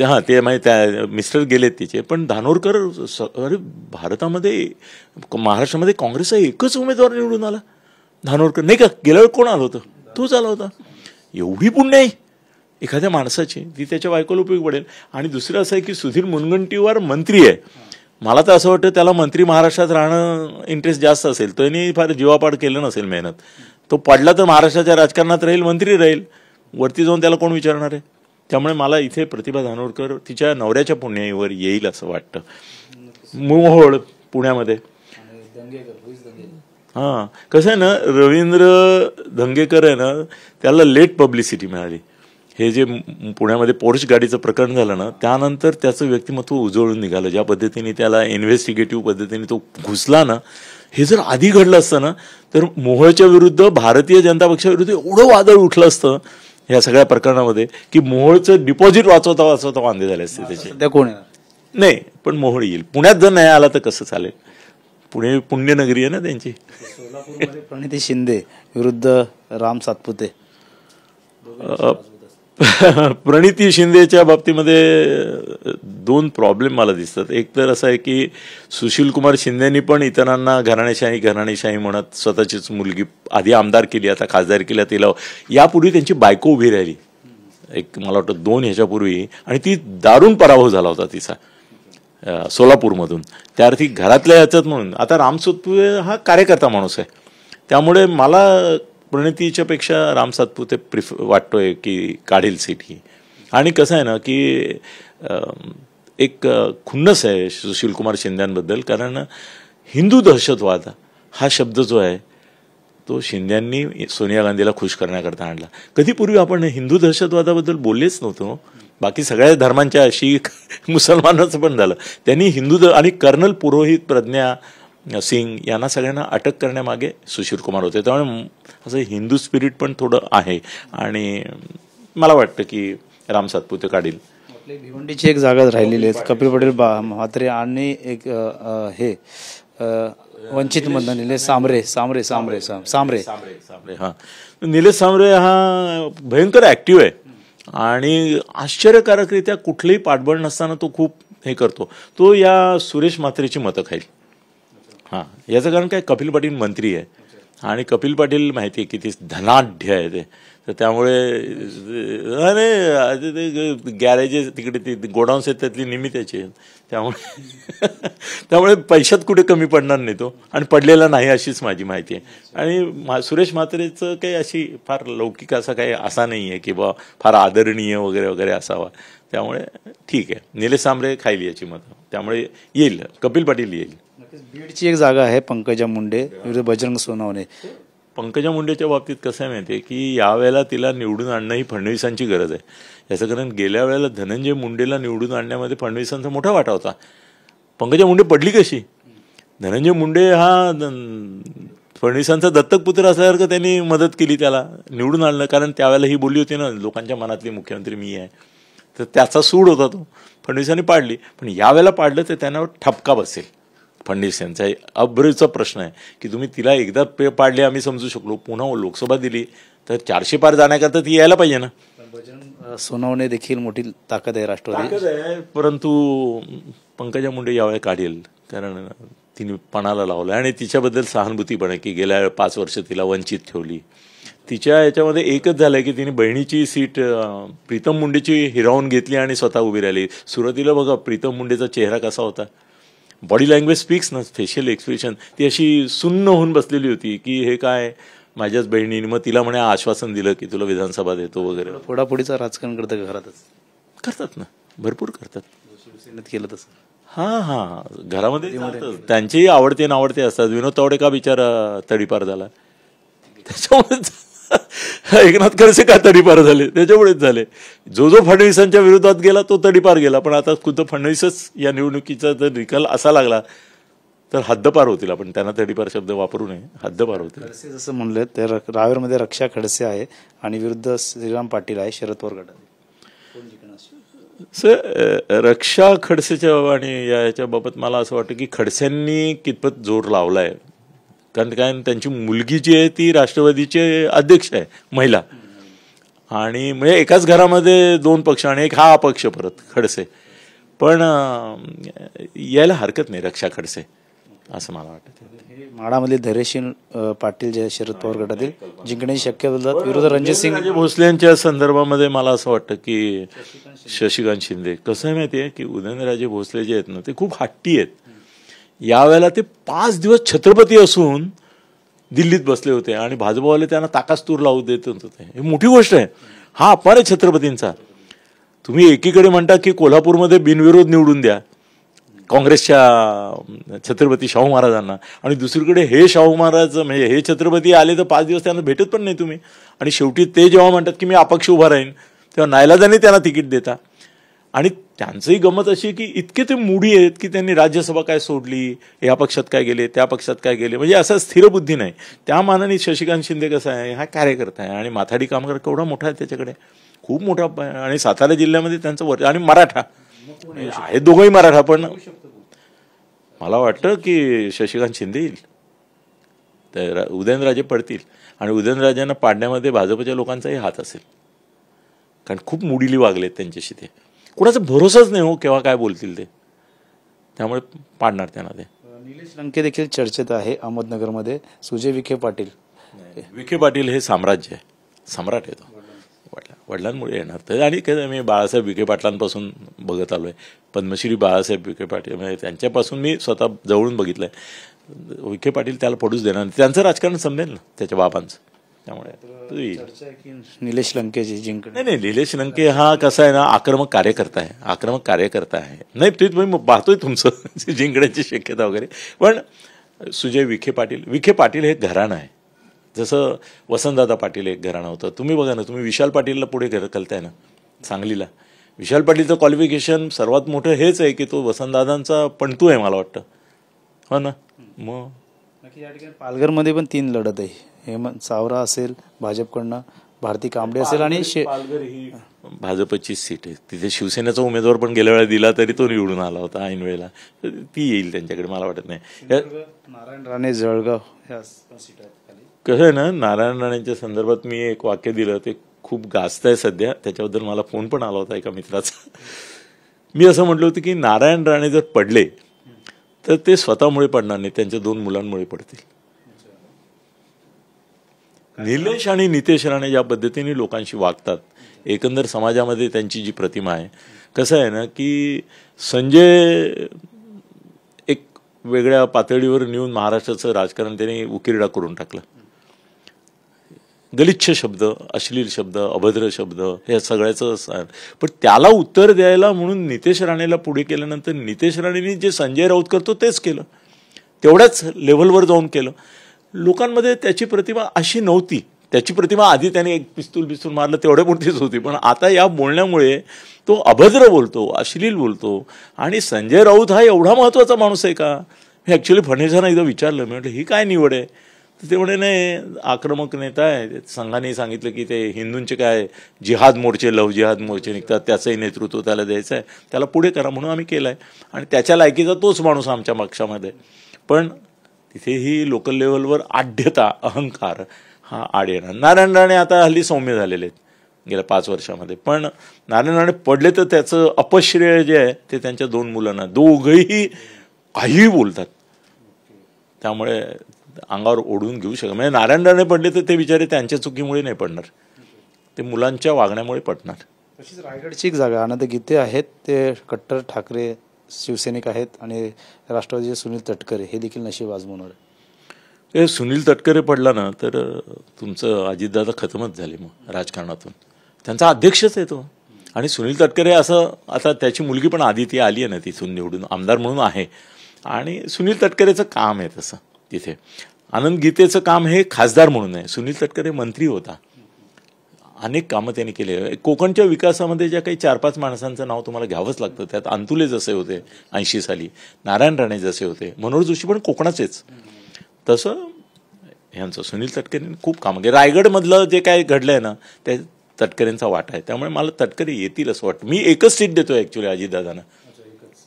हां, ते माहिती, मिस्टर गेलेत तिचे. पण धानोरकर अरे भारतामध्ये, महाराष्ट्रामध्ये काँग्रेसचा एकच उमेदवार निवडून आला, धानोरकर नाही का. गेल्या वेळी कोण आलं होतं, तोच आला होता. एवढी पुण्य आहे एखाद्या माणसाची, ती त्याच्या बायकोला उपयोग पडेल. आणि दुसरं असं आहे की सुधीर मुनगंटीवार मंत्री आहे. मला तर असं वाटतं त्याला मंत्री महाराष्ट्रात राहणं इंटरेस्ट जास्त असेल, त्यांनी फार जीवापाड केलं नसेल मेहनत. तो पडला तर महाराष्ट्राच्या राजकारणात राहील, मंत्री राहील, वरती जाऊन त्याला कोण विचारणार आहे. त्यामुळे मला इथे प्रतिभा धानोरकर तिच्या नवऱ्याच्या पुण्याईवर येईल असं वाटतं. मोहोळ पुण्यामध्ये. हां, कसं आहे ना, रवींद्र धंगेकर आहे ना, त्याला लेट पब्लिसिटी मिळाली. हे जे पुण्यामध्ये पोर्श गाडीचं प्रकरण झालं ना, त्यानंतर त्याचं व्यक्तिमत्व उजळून निघालं. ज्या पद्धतीने त्याला इन्व्हेस्टिगेटिव्ह पद्धतीने तो घुसला ना, हे जर आधी घडलं असतं ना, तर मोहोळच्या विरुद्ध भारतीय जनता पक्षाविरुद्ध एवढं वादळ उठलं असतं ह्या सगळ्या प्रकरणामध्ये की मोहोळचं डिपॉझिट वाचवता वाचवता वांदे झाले असते त्याचे. सध्या कोण आहे? नाही, पण मोहोळ येईल. पुण्यात जर नाही आला तर कसं चालेल? पुणे पुण्यनगरी आहे ना त्यांची. सोलापूरमध्ये प्रणिती शिंदे विरुद्ध राम सातपुते. प्रणिती शिंदेच्या बाबतीमध्ये दोन प्रॉब्लेम मला दिसतात. एक तर असं आहे की सुशील कुमार शिंदेनी पण इतरांना घराणेशाही म्हणत स्वतःचीच मुलगी आधी आमदार केली, आता खासदार केली. तिला यापूर्वी त्यांची बायको उभी राहिली एक मला वाटतं 2 ह्याच्यापूर्वी, आणि ती दारुण पराभव झाला होता तिचा सोलापूरमधून. त्या अर्थी घरातल्या ह्याच्यात म्हणून आता राम सातपुते हा कार्यकर्ता माणूस आहे, त्यामुळे मला प्रणितीच्या पेक्षा राम सातपुते वाटतोय की काढेल सीट ही. आणि कसं आहे ना की एक खुन्नस आहे सुशील कुमार शिंद्यांबद्दल, कारण हिंदू दहशतवाद हा शब्द जो आहे तो शिंद्यांनी सोनिया गांधीला खुश करण्याकरता आणला. कधी पूर्वी आपण हिंदू दहशतवादाबद्दल बोललेच नव्हतो. बाकी सगळ्या धर्मांच्या शीख मुसलमानाचं पण झालं. त्यांनी हिंदू आणि कर्नल पुरोहित, प्रज्ञा सिंग यांना सगळ्यांना अटक करण्यामागे सुशील कुमार होते. त्यामुळे असं हिंदू स्पिरिट पण थोडं आहे आणि मला वाटतं की राम सातपुते काढील. आपली भिवंडीची एक जागा राहिलेली आहे, कपिल पटेल म्हात्रे आणि एक हे वंचित मधनं निलेश सांबरे. हा, निलेश सांबरे हा भयंकर ऍक्टिव्ह आहे आणि आश्चर्यकारकरित्या कुठलंही पाठबळ नसताना तो खूप हे करतो. तो या सुरेश म्हात्रेची मतं खाईल. हां, याचं कारण काय, कपिल पाटील मंत्री आहे आणि कपिल पाटील माहिती आहे किती धनाढ्य आहे ते. तर त्यामुळे अरे गॅरेजेस तिकडे ते गोडाऊन्स आहेत त्यातली निम्मी त्याची आहेत. त्यामुळे पैशात कुठे कमी पडणार नाही तो, आणि पडलेला नाही अशीच माझी माहिती आहे. आणि सुरेश म्हात्रेचं काही अशी फार लौकिक असा काही असा नाही आहे की बा फार आदरणीय वगैरे वगैरे असावा. त्यामुळे ठीक आहे, निलेश सांबरे खाईल याची मतं. त्यामुळे येईल, कपिल पाटील येईल. बीडची एक जागा आहे पंकजा मुंडे विरुद्ध बजरंग सोनवणे. पंकजा मुंडेच्या बाबतीत कसं आहे माहिती आहे की यावेळेला तिला निवडून आणणं ही फडणवीसांची गरज आहे. याचं कारण गेल्या वेळेला धनंजय मुंडेला निवडून आणण्यामध्ये फडणवीसांचा मोठा वाटा होता. पंकजा मुंडे पडली कशी? धनंजय मुंडे हा फडणवीसांचा दत्तक पुत्र असल्यासारखं त्यांनी मदत केली त्याला निवडून आणलं. कारण त्यावेळेला ही बोलली होती ना, लोकांच्या मनातली मुख्यमंत्री मी आहे, तर त्याचा सूड होता तो. फडणवीसांनी पाडली, पण यावेळेला पाडलं तर त्यांना ठपका बसेल. फडणवीस यांचा अब्रूचा प्रश्न आहे की तुम्ही तिला एकदा पाडले आम्ही समजू शकलो, पुन्हा लोकसभा दिली तर 400 पार जाण्याकरता ती यायला पाहिजे ना. बजरंग सोनवणे देखील मोठी ताकद आहे, राष्ट्रवादी आहे, परंतु पंकजा मुंडे यावेळी काढेल कारण तिने पणाला लावलं आणि तिच्याबद्दल सहानुभूती पण आहे की गेल्या 5 वर्ष तिला वंचित ठेवली. तिच्या याच्यामध्ये एकच झालं की तिने बहिणीची सीट प्रीतम मुंडेची हिरावून घेतली आणि स्वतः उभी राहिली. सुरुवातीला बघा प्रीतम मुंडेचा चेहरा कसा होता, बॉडी लँग्वेज स्पीक्स ना, फेशियल एक्सप्रेशन, ती अशी सुन्न होऊन बसलेली होती की हे काय माझ्याच बहिणीने. मग तिला म्हणे आश्वासन दिलं की तुला विधानसभा देतो वगैरे. फोडाफोडीचं राजकारण करतं घरातच? करतात ना, भरपूर करतात. शिवसेनेत केलं तसं? हां, घरामध्ये त्यांचेही आवडते नावडते असतात. विनोद तावडे का बिचारा तडीपार झाला, त्याच्यामुळेच एकनाथ खडसे का तडीपार झाले, त्याच्यामुळेच झाले. जो फडणवीसांच्या विरोधात गेला तो तडीपार गेला. पण आता खुद्द फडणवीसच या निवडणुकीचा जर निकाल असा लागला तर हद्दपार होतील. आपण त्यांना तडीपार शब्द वापरू नये, हद्दपार होतील. खडसे जसं म्हणलं तर रावेरमध्ये रक्षा खडसे आहे आणि विरुद्ध श्रीराम पाटील आहे शरद पवार गटात. रक्षा खडसेच्या आणि याच्या बाबत मला असं वाटतं की खडसेंनी कितपत जोर लावलाय, कारण काय त्यांची मुलगी जी आहे ती राष्ट्रवादीचे अध्यक्ष आहे, महिला, आणि म्हणजे एकाच घरामध्ये 2 पक्ष आणि एक हा अपक्ष परत खडसे. पण यायला हरकत नाही रक्षा खडसे असं मला वाटतं. माडामधले धैर्यशील पाटील जे शरद पवार गटातील जिंकण्याची शक्यता विरुद्ध रणजितसिंग भोसलेंच्या संदर्भामध्ये मला असं वाटतं की शशिकांत शिंदे. कसं आहे माहिती आहे की उदयनराजे भोसले जे आहेत ना ते खूप हट्टी आहेत. यावेळेला ते 5 दिवस छत्रपती असून दिल्लीत बसले होते आणि भाजपवाले त्यांना ताकास्तूर लावू देत होते. ही मोठी गोष्ट आहे, हा अपमान आहे छत्रपतींचा. तुम्ही एकीकडे म्हणता की कोल्हापूरमध्ये बिनविरोध निवडून द्या काँग्रेसच्या छत्रपती शाहू महाराजांना, आणि दुसरीकडे हे शाहू महाराज म्हणजे हे छत्रपती आले तर 5 दिवस त्यांना भेटत पण नाही तुम्ही. आणि शेवटी ते जेव्हा म्हणतात की मी अपक्ष उभा राहीन तेव्हा नाईलाजाने त्यांना तिकीट देता. आणि त्यांचंही गमत अशी की इतके ते मुडी आहेत की त्यांनी राज्यसभा काय सोडली, या पक्षात काय गेले, त्या पक्षात काय गेले, म्हणजे असं स्थिर बुद्धी नाही. त्या मानाने शशिकांत शिंदे कसा आहे, हा कार्यकर्ता आहे आणि माथाडी कामगार केवढा मोठा आहे त्याच्याकडे, खूप मोठा. आणि सातारा जिल्ह्यामध्ये त्यांचं आणि मराठा आहे, दोघंही मराठा. पण मला वाटतं की शशिकांत शिंदे येईल, तर उदयनराजे पडतील. आणि उदयनराजेंना पाडण्यामध्ये भाजपच्या लोकांचाही हात असेल, कारण खूप मुडीली वागलेत त्यांच्याशी. ते कोणाचा भरोसाच नाही हो, केव्हा काय बोलतील ते, त्यामुळे पाडणार त्यांना ते. निलेश लंके देखील चर्चेत आहे अहमदनगरमध्ये. सुजय विखे पाटील, विखे पाटील हे साम्राज्य आहे, सम्राट आहे तो, वडिलांमुळे येणार. तर आणि काय, मी बाळासाहेब विखे पाटलांपासून बघत आलो आहे, पद्मश्री बाळासाहेब विखे पाटील, म्हणजे त्यांच्यापासून मी स्वतः जवळून बघितलं आहे. विखे पाटील त्याला पडूच देणार नाही, त्यांचं राजकारण समजेल ना त्याच्या बाबांचं. त्यामुळे निलेश लंकेची जिंकणे. नाही, निलेश लंके हा कसा आहे ना, आक्रमक कार्यकर्ता आहे. नाही ते तुम्ही पाहतोय तुमचं जिंकण्याची शक्यता वगैरे. पण सुजय विखे पाटील हे घराणं आहे, जसं वसंतदादा पाटील एक घराणं होतं. तुम्ही बघा ना, तुम्ही विशाल पाटीलला पुढे कळताय ना सांगलीला. विशाल पाटीलचं क्वालिफिकेशन सर्वात मोठं हेच आहे की तो वसंतदादांचा पणतू आहे, मला वाटतं, हो ना. मग या ठिकाणी पालघरमध्ये पण 3 लढत आहे. हेमंत सावरा असेल भाजपकडनं, भारती कांबळे असेल आणि पालघर ही भाजपची सीट आहे. तिथे शिवसेनेचा उमेदवार पण गेल्या वेळा दिला तरी तो निवडून आला होता ऐन वेळेला. ती येईल त्यांच्याकडे, मला वाटत नाही. नारायण राणे जळगाव ह्या सीट आहेत. कसं आहे ना, नारायण राणेंच्या संदर्भात मी एक वाक्य दिलं, ते खूप गाजत आहे सध्या, त्याच्याबद्दल मला फोन पण आला होता एका मित्राचा. मी असं म्हटलं होतं की नारायण राणे जर पडले तर ते स्वतःमुळे पडणार नाही, त्यांच्या 2 मुलांमुळे पडतील. निलेश आणि नितेश राणे ज्या पद्धतीने लोकांशी वागतात, एकंदर समाजामध्ये त्यांची जी प्रतिमा आहे, कसं आहे ना की संजय एक वेगळ्या पातळीवर नेऊन महाराष्ट्राचं राजकारण त्यांनी उकिरडा करून टाकलं. गलिच्छ शब्द, अश्लील शब्द, अभद्र शब्द, हे सगळ्याचं. पण त्याला उत्तर द्यायला म्हणून नितेश राणेला पुढे केल्यानंतर नितेश राणेंनी जे संजय राऊत करतो तेच केलं, तेवढ्याच लेव्हलवर जाऊन केलं. लोकांमध्ये त्याची प्रतिमा अशी नव्हती. त्याची प्रतिमा आधी त्याने एक पिस्तूल मारलं तेवढ्यापुरतीच होती, पण आता या बोलण्यामुळे तो अभद्र बोलतो, अश्लील बोलतो. आणि संजय राऊत हा एवढा महत्त्वाचा माणूस आहे का? हे ॲक्च्युली फडणवीसांना एकदा विचारलं, मी म्हटलं ही काय निवड आहे? ते म्हणे नाही, आक्रमक नेता आहे. संघाने सांगितलं की ते हिंदूंचे काय जिहाद मोर्चे, लव जिहाद मोर्चे निघतात, त्याचंही नेतृत्व त्याला द्यायचं आहे, त्याला पुढे करा म्हणून आम्ही केलं आहे. आणि त्याच्या लायकीचा तोच माणूस आमच्या पक्षामध्ये. पण तिथेही लोकल लेवलवर आढ्यता, अहंकार हा आड येणार. नारायण राणे आता हल्ली सौम्य झालेले आहेत गेल्या 5 वर्षामध्ये. पण नारायण राणे पडले तर त्याचं अपश्रेय जे आहे ते त्यांच्या 2 मुलांना, दोघंही काहीही बोलतात, त्यामुळे अंगावर ओढून घेऊ शकत. म्हणजे नारायण राणे पडले तर ते बिचारे त्यांच्या चुकीमुळे नाही पडणार, ते मुलांच्या वागण्यामुळे पडणार. तशीच रायगडची एक जागा आनंद गीते आहेत, ते कट्टर ठाकरे शिवसैनिक आहेत, आणि राष्ट्रवादीचे सुनील तटकरे हे देखील नशीब आजमावणार आहे. ते सुनील तटकरे पडला ना तर तुमचं अजितदादा खतमच झाले मग राजकारणातून. त्यांचा अध्यक्षच आहे तो. आणि सुनील तटकरे असं, आता त्याची मुलगी पण आदिती आली आहे ना तिथून निवडून, आमदार म्हणून आहे. आणि सुनील तटकरेचं काम आहे तसं तिथे. आनंद गीतेचं काम हे खासदार म्हणून आहे. सुनील तटकरे मंत्री होता, अनेक कामं त्यांनी केले. कोकणच्या विकासामध्ये ज्या काही 4-5 माणसांचं नाव तुम्हाला घ्यावंच लागतं. त्यात अंतुले जसे होते 80 साली, नारायण राणे जसे होते, मनोहर जोशी पण कोकणाचेच, तसं ह्यांचं सुनील तटकरेंनी खूप कामं केली. रायगडमधलं जे काय घडलंय ना ते तटकरेंचा वाटा आहे. त्यामुळे मला तटकरे येतील असं वाटतं. मी एकच सीट देतोय ॲक्च्युली अजितदादांना,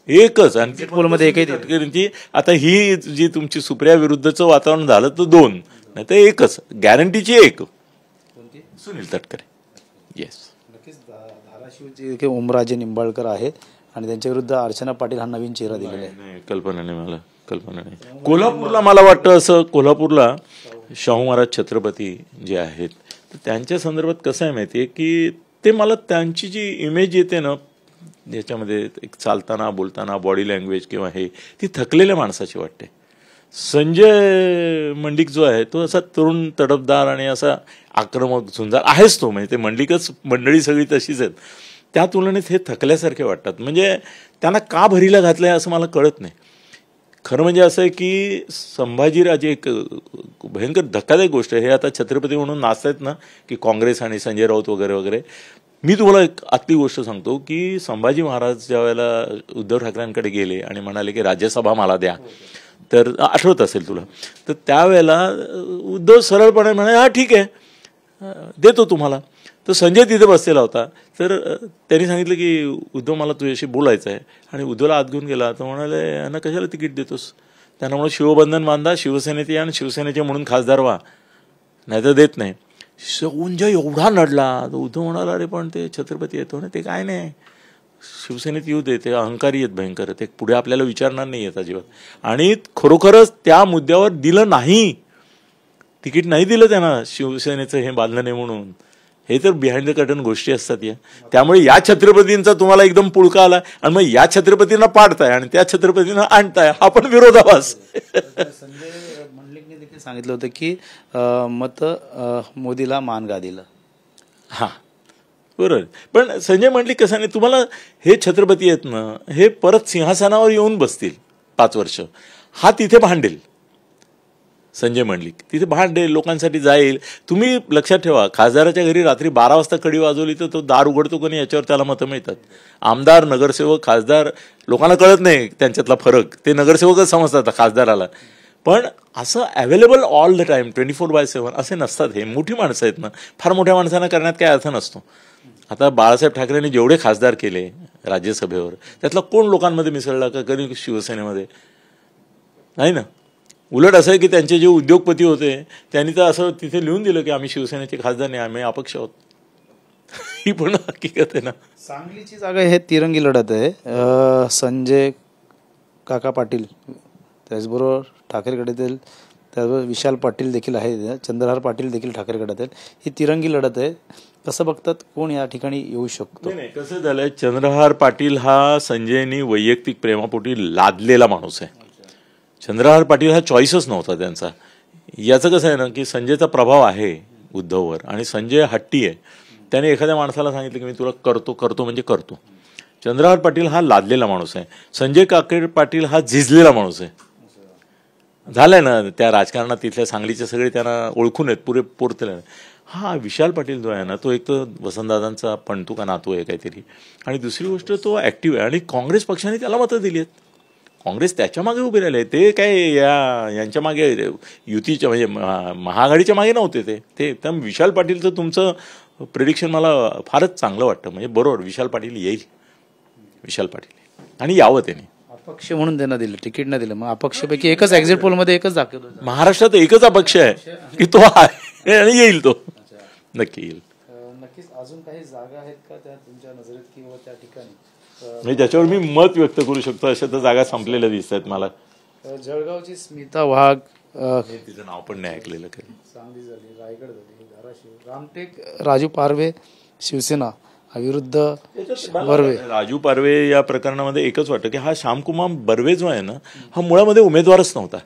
एकच. आणि पोलमध्ये एकही तटकरेंची. आता ही जी तुमची सुप्रिया विरुद्धचं वातावरण झालं तर 2, नाही तर एकच, गॅरंटीची एक, सुनील तटकरे. येस, नक्कीच. धाराशिवचे ओमराजे निंबाळकर आहेत आणि त्यांच्या विरुद्ध अर्चना पाटील हा नवीन चेहरा दिलेला आहे. कल्पना नाही, मला कल्पना नाही. कोल्हापूरला मला वाटतं असं, कोल्हापूरला शाहू महाराज छत्रपती जे आहेत तर त्यांच्या संदर्भात कसं आहे माहिती आहे की ते, मला त्यांची जी इमेज येते ना ज्याच्यामध्ये एक चालताना बोलताना बॉडी लँग्वेज किंवा हे, ती थकलेल्या माणसाची वाटते. संजय मंडिक जो आहे तो असा तरुण तडफदार आणि असा आक्रमक झुंजार आहेच तो. म्हणजे ते मंडिकच मंडळी सगळी तशीच आहेत. त्या तुलनेत हे थकल्यासारखे वाटतात. म्हणजे त्यांना का भरीला घातलंय असं मला कळत नाही. खरं म्हणजे असं आहे की संभाजीराजे एक भयंकर धक्कादायक गोष्ट आहे. हे आता छत्रपती म्हणून नाचतायत ना की काँग्रेस आणि संजय राऊत वगैरे वगैरे, मी तुम्हाला एक आतली गोष्ट सांगतो की संभाजी महाराज ज्या वेळेला उद्धव ठाकरेंकडे गेले आणि म्हणाले की राज्यसभा मला द्या, तर आठवत असेल तुला, तर त्यावेळेला उद्धव सरळपणे म्हणाले हा ठीक आहे देतो तुम्हाला. तर संजय तिथे बसलेला होता, तर त्यांनी सांगितलं की उद्धव मला तुझ्याशी बोलायचं आहे, आणि उद्धवला आत घेऊन गेला. तर म्हणाले यांना कशाला तिकीट देतोस, त्यांना म्हणून शिवबंधन बांधा, शिवसेनेत या आणि शिवसेनेचे म्हणून खासदार व्हा, नाही तर देत नाही. संजय एवढा नडला. उद्धव म्हणाला अरे पण ते छत्रपती येतो ना, ते काय नाही शिवसेनेत येऊ दे, ते अहंकारी आहेत भयंकर, ते पुढे आपल्याला विचारणार नाही आहेत अजिबात. आणि खरोखरच त्या मुद्द्यावर दिलं नाही, तिकीट नाही दिलं त्यांना शिवसेनेचं हे बांधलं नाही म्हणून. हे तर बिहाइंड द कर्टन गोष्टी असतात या. त्यामुळे या छत्रपतींचा तुम्हाला एकदम पुळका आला आणि मग या छत्रपतींना पाडताय आणि त्या छत्रपतींना आणताय, हा पण विरोधाभास. संजय मंडलिकने देखील सांगितलं होतं की मत मोदीला मान गादीला. हा बरोबर. पण संजय मंडलिक कसं नाही, तुम्हाला हे छत्रपती आहेत ना, हे परत सिंहासनावर येऊन बसतील 5 वर्ष, हा तिथे भांडेल. संजय मंडलिक तिथे भांडेल, लोकांसाठी जाईल. तुम्ही लक्षात ठेवा, खासदाराच्या घरी रात्री 12 वाजता कडी वाजवली तर तो दार उघडतो कोणी याच्यावर त्याला मतं मिळतात. आमदार, नगरसेवक, खासदार लोकांना कळत नाही त्यांच्यातला फरक, ते नगरसेवकच समजतात खासदाराला. पण असं अवेलेबल ऑल द टाइम 24/7 असे नसतात. हे मोठी माणसं आहेत ना, फार मोठ्या माणसांना करण्यात काय अर्थ नसतो. आता बाळासाहेब ठाकरेंनी जेवढे खासदार केले राज्यसभेवर, त्यातला कोण लोकांमध्ये मिसळला का कधी शिवसेनेमध्ये? नाही ना. उलट असं आहे की त्यांचे जे उद्योगपती होते त्यांनी तर असं तिथे लिहून दिलं की आम्ही शिवसेनेचे खासदार नाही, आम्ही अपक्ष आहोत. ही पण हकीकत आहे ना. सांगलीची जागा हे तिरंगी लढत आहे. संजय काका पाटील त्याचबरोबर ठाकरे गटातील, त्याचबरोबर विशाल पाटील देखील आहे, चंद्रहार पाटील देखील ठाकरे गटात आहेत. ही तिरंगी लढत आहे. कसं बघतात, कोण या ठिकाणी येऊ शकतो? नाही, कसं झालंय, चंद्रहार पाटील हा संजयनी वैयक्तिक प्रेमापोटी लादलेला माणूस आहे. चंद्रहार पाटील हा चॉईसच नव्हता त्यांचा. याचं कसं आहे ना की संजयचा प्रभाव आहे उद्धववर, आणि संजय हट्टी आहे. त्याने एखाद्या माणसाला सांगितलं की मी तुला करतो म्हणजे करतो. चंद्रहार पाटील हा लादलेला माणूस आहे. संजय काकडे पाटील हा झिजलेला माणूस आहे. झालंय ना त्या राजकारणात, तिथल्या सांगलीचे सगळे त्यांना ओळखून आहेत, पुरे पोरतले. हा विशाल पाटील जो आहे ना, तो एक तर वसंतदादांचा पंटू का नातू आहे काहीतरी, आणि दुसरी गोष्ट तो ऍक्टिव्ह आहे, आणि काँग्रेस पक्षाने त्याला मतं दिली आहेत. काँग्रेस त्याच्या मागे उभे राहिले. ते काय यांच्या मागे युतीच्या म्हणजे महाआघाडीच्या मागे नव्हते ते. तर विशाल पाटीलचं तुमचं प्रेडिक्शन मला फारच चांगलं वाटतं. म्हणजे बरोबर, विशाल पाटील येईल, विशाल पाटील, आणि यावं त्याने. अपक्ष म्हणून त्यांना दिलं, तिकीट नाही दिलं. मग अपक्षपैकी एकच एक्झिट पोलमध्ये एकच दाखवतो. महाराष्ट्रात एकच अपक्ष आहे की तो आहे, आणि येईल तो, नक्की येईल. नक्कीच. अजून काही जागा आहेत का त्या तुमच्या नजरेत किंवा त्या ठिकाणी म्हणजे ज्याच्यावर मी मत व्यक्त करू शकतो अशा तर जागा संपलेल्या दिसत आहेत मला? जळगावची स्मिता वाघ, तिचं नाव पण नाही ऐकलेलं कधी. सांगली झाली, रायगड झाली, धाराशिव, रामटेक, राजू पारवे शिवसेना विरुद्ध बर्वे. राजू पारवे या प्रकरणामध्ये एकच वाटतं की हा श्यामकुमार बर्वे जो आहे ना, हा मुळामध्ये उमेदवारच नव्हता.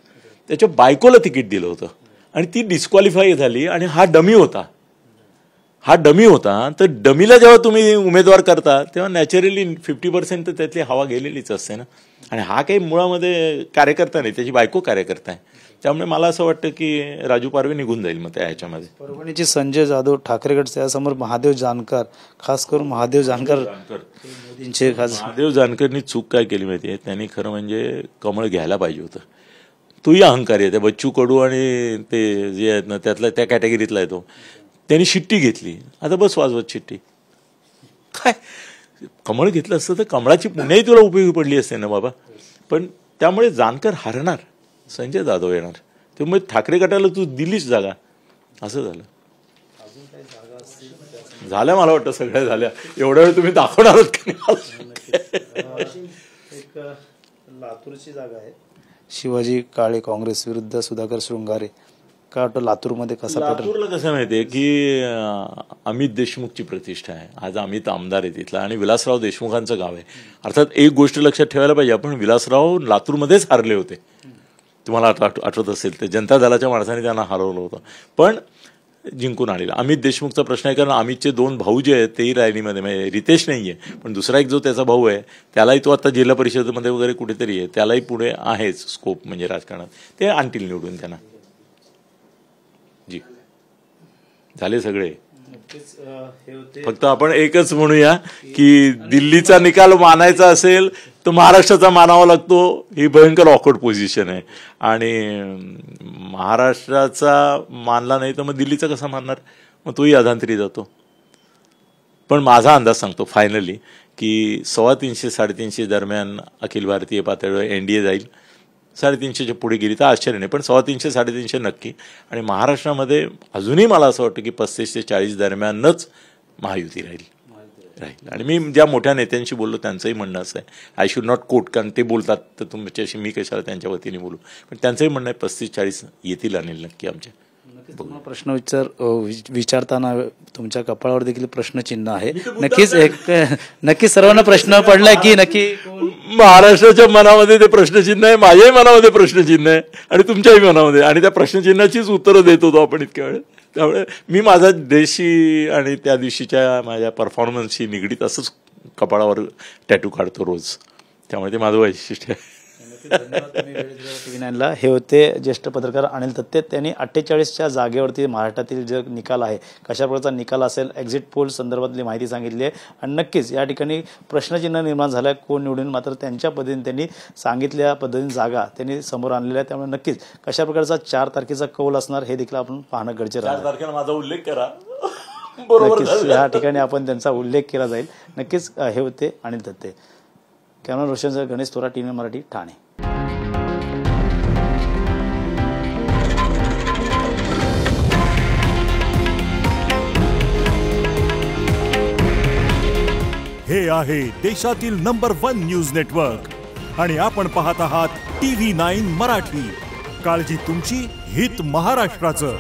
त्याच्या बायकोला तिकीट दिलं होतं आणि ती डिस्क्वालिफाय झाली, आणि हा डमी होता. तर डमीला जेव्हा तुम्ही उमेदवार करता तेव्हा नॅचरली 50% तर त्यातली हवा गेलेलीच असते ना. आणि हा काही मुळामध्ये कार्यकर्ता नाही, त्याची बायको कार्यकर्ता आहे. त्यामुळे मला असं वाटतं की राजू पारवे निघून जाईल मग त्या ह्याच्यामध्ये. परभणीचे संजय जाधव ठाकरे गट, त्यासमोर महादेव जानकर, खास करून महादेव जानकर मोदींचे खास. महादेव जानकरनी चूक काय केली माहिती आहे, त्यांनी खरं म्हणजे कमळ घ्यायला पाहिजे होतं. तोही अहंकारी आहे, त्या बच्चू कडू आणि ते जे आहेत ना त्यातला त्या कॅटेगरीतला आहे तो. त्यांनी शिट्टी घेतली, आता बस वाजवत शिट्टी. काय कमळ घेतलं असतं तर कमळाची पुण्याही तुला उपयोगी पडली असते ना बाबा. पण त्यामुळे जानकर हरणार, संजय जाधव येणार. त्यामुळे ठाकरे गटाला तू दिलीच जागा, असं झालं. झाल्या मला वाटतं सगळ्या झाल्या. एवढ्या वेळ तुम्ही दाखवणार आहात की नाही? एक लातूरची जागा आहे, शिवाजी काळे काँग्रेस विरुद्ध सुधाकर शृंगारे. का वाटतं लातूरमध्ये कसा पटेल? लातूरला कसं माहितीये की अमित देशमुखची प्रतिष्ठा आहे. आज अमित आमदार आहे तिथला, आणि विलासराव देशमुखांचं गाव आहे. अर्थात एक गोष्ट लक्षात ठेवायला पाहिजे, आपण विलासराव लातूरमध्येच हारले होते. तुम्हाला आठवत असेल, ते जनता दलाच्या माणसाने त्यांना हरवलं होतं, पण जिंकून आलेला. अमित देशमुखचा प्रश्न आहे, कारण अमितचे 2 भाऊ जे आहेत तेही रॅलीमध्ये, म्हणजे रितेश नाही आहे पण दुसरा एक जो त्याचा भाऊ आहे त्यालाही तो आता जिल्हा परिषदेमध्ये वगैरे कुठेतरी आहे, त्यालाही पुढे आहेच स्कोप म्हणजे राजकारणात. ते आणतील निवडून त्यांना. जी झाले सगळे. फक्त आपण एकच म्हणूया की दिल्लीचा निकाल मानायचा असेल तर महाराष्ट्राचा मानावा लागतो, ही भयंकर ऑकवर्ड पोझिशन आहे. आणि महाराष्ट्राचा मानला नाही तर मग दिल्लीचा कसा मानणार, मग तोही अधांतरी जातो. पण माझा अंदाज सांगतो फायनली की 350-350 दरम्यान अखिल भारतीय पातळीवर NDA जाईल. 350च्या पुढे गेली तर आश्चर्य नाही, पण 350-350 नक्की. आणि महाराष्ट्रामध्ये अजूनही मला असं वाटतं की 35 ते 40 दरम्यानच महायुती राहील. आणि मी ज्या मोठ्या नेत्यांशी बोललो त्यांचंही म्हणणं असं आहे, आय शुड नॉट कोट, कारण ते बोलतात तर तुमच्याशी मी कशाला त्यांच्या वतीने बोलू, पण त्यांचंही म्हणणं आहे 35-40 येतील अनिल नक्की आमच्या. तुम्हाला प्रश्न विचारताना तुमच्या कपाळावर देखील प्रश्नचिन्ह आहे. नक्कीच सर्वांना प्रश्न पडलाय की नक्की महाराष्ट्राच्या मनामध्ये ते प्रश्नचिन्ह आहे, माझ्याही मनामध्ये प्रश्नचिन्ह आहे आणि तुमच्याही मनामध्ये, आणि त्या प्रश्नचिन्हाचीच उत्तरं देत होतो आपण इतक्या वेळ. त्यामुळे मी माझा देशी आणि त्या दिवशीच्या माझ्या परफॉर्मन्सशी निगडीत असंच कपाळावर टॅटू काढतो रोज, त्यामुळे ते माझं वैशिष्ट्य आहे. TV9ला हे होते ज्येष्ठ पत्रकार अनिल थत्ते. त्यांनी 48च्या जागेवरती महाराष्ट्रातील जे निकाल आहे कशा प्रकारचा निकाल असेल एक्झिट पोल संदर्भातली माहिती सांगितली आहे. आणि नक्कीच या ठिकाणी प्रश्नचिन्ह निर्माण झालं आहे कोण निवडून, मात्र त्यांच्या पद्धतीने त्यांनी सांगितल्या पद्धतीने जागा त्यांनी समोर आणलेल्या आहे. त्यामुळे नक्कीच कशा प्रकारचा 4 तारखेचा कौल असणार हे देखील आपण पाहणं गरजेचं आहे. 4 तारखेला माझा उल्लेख करा. नक्कीच या ठिकाणी आपण त्यांचा उल्लेख केला जाईल. नक्कीच हे होते अनिल थत्ते. कॅमेरा रोशन गणेश थोरा, TV9 मराठी, ठाणे. हे आहे देशातील नंबर 1 न्यूज नेटवर्क आणि आपण पाहत आहात TV9 मराठी. काळजी तुमची, हित महाराष्ट्राचं.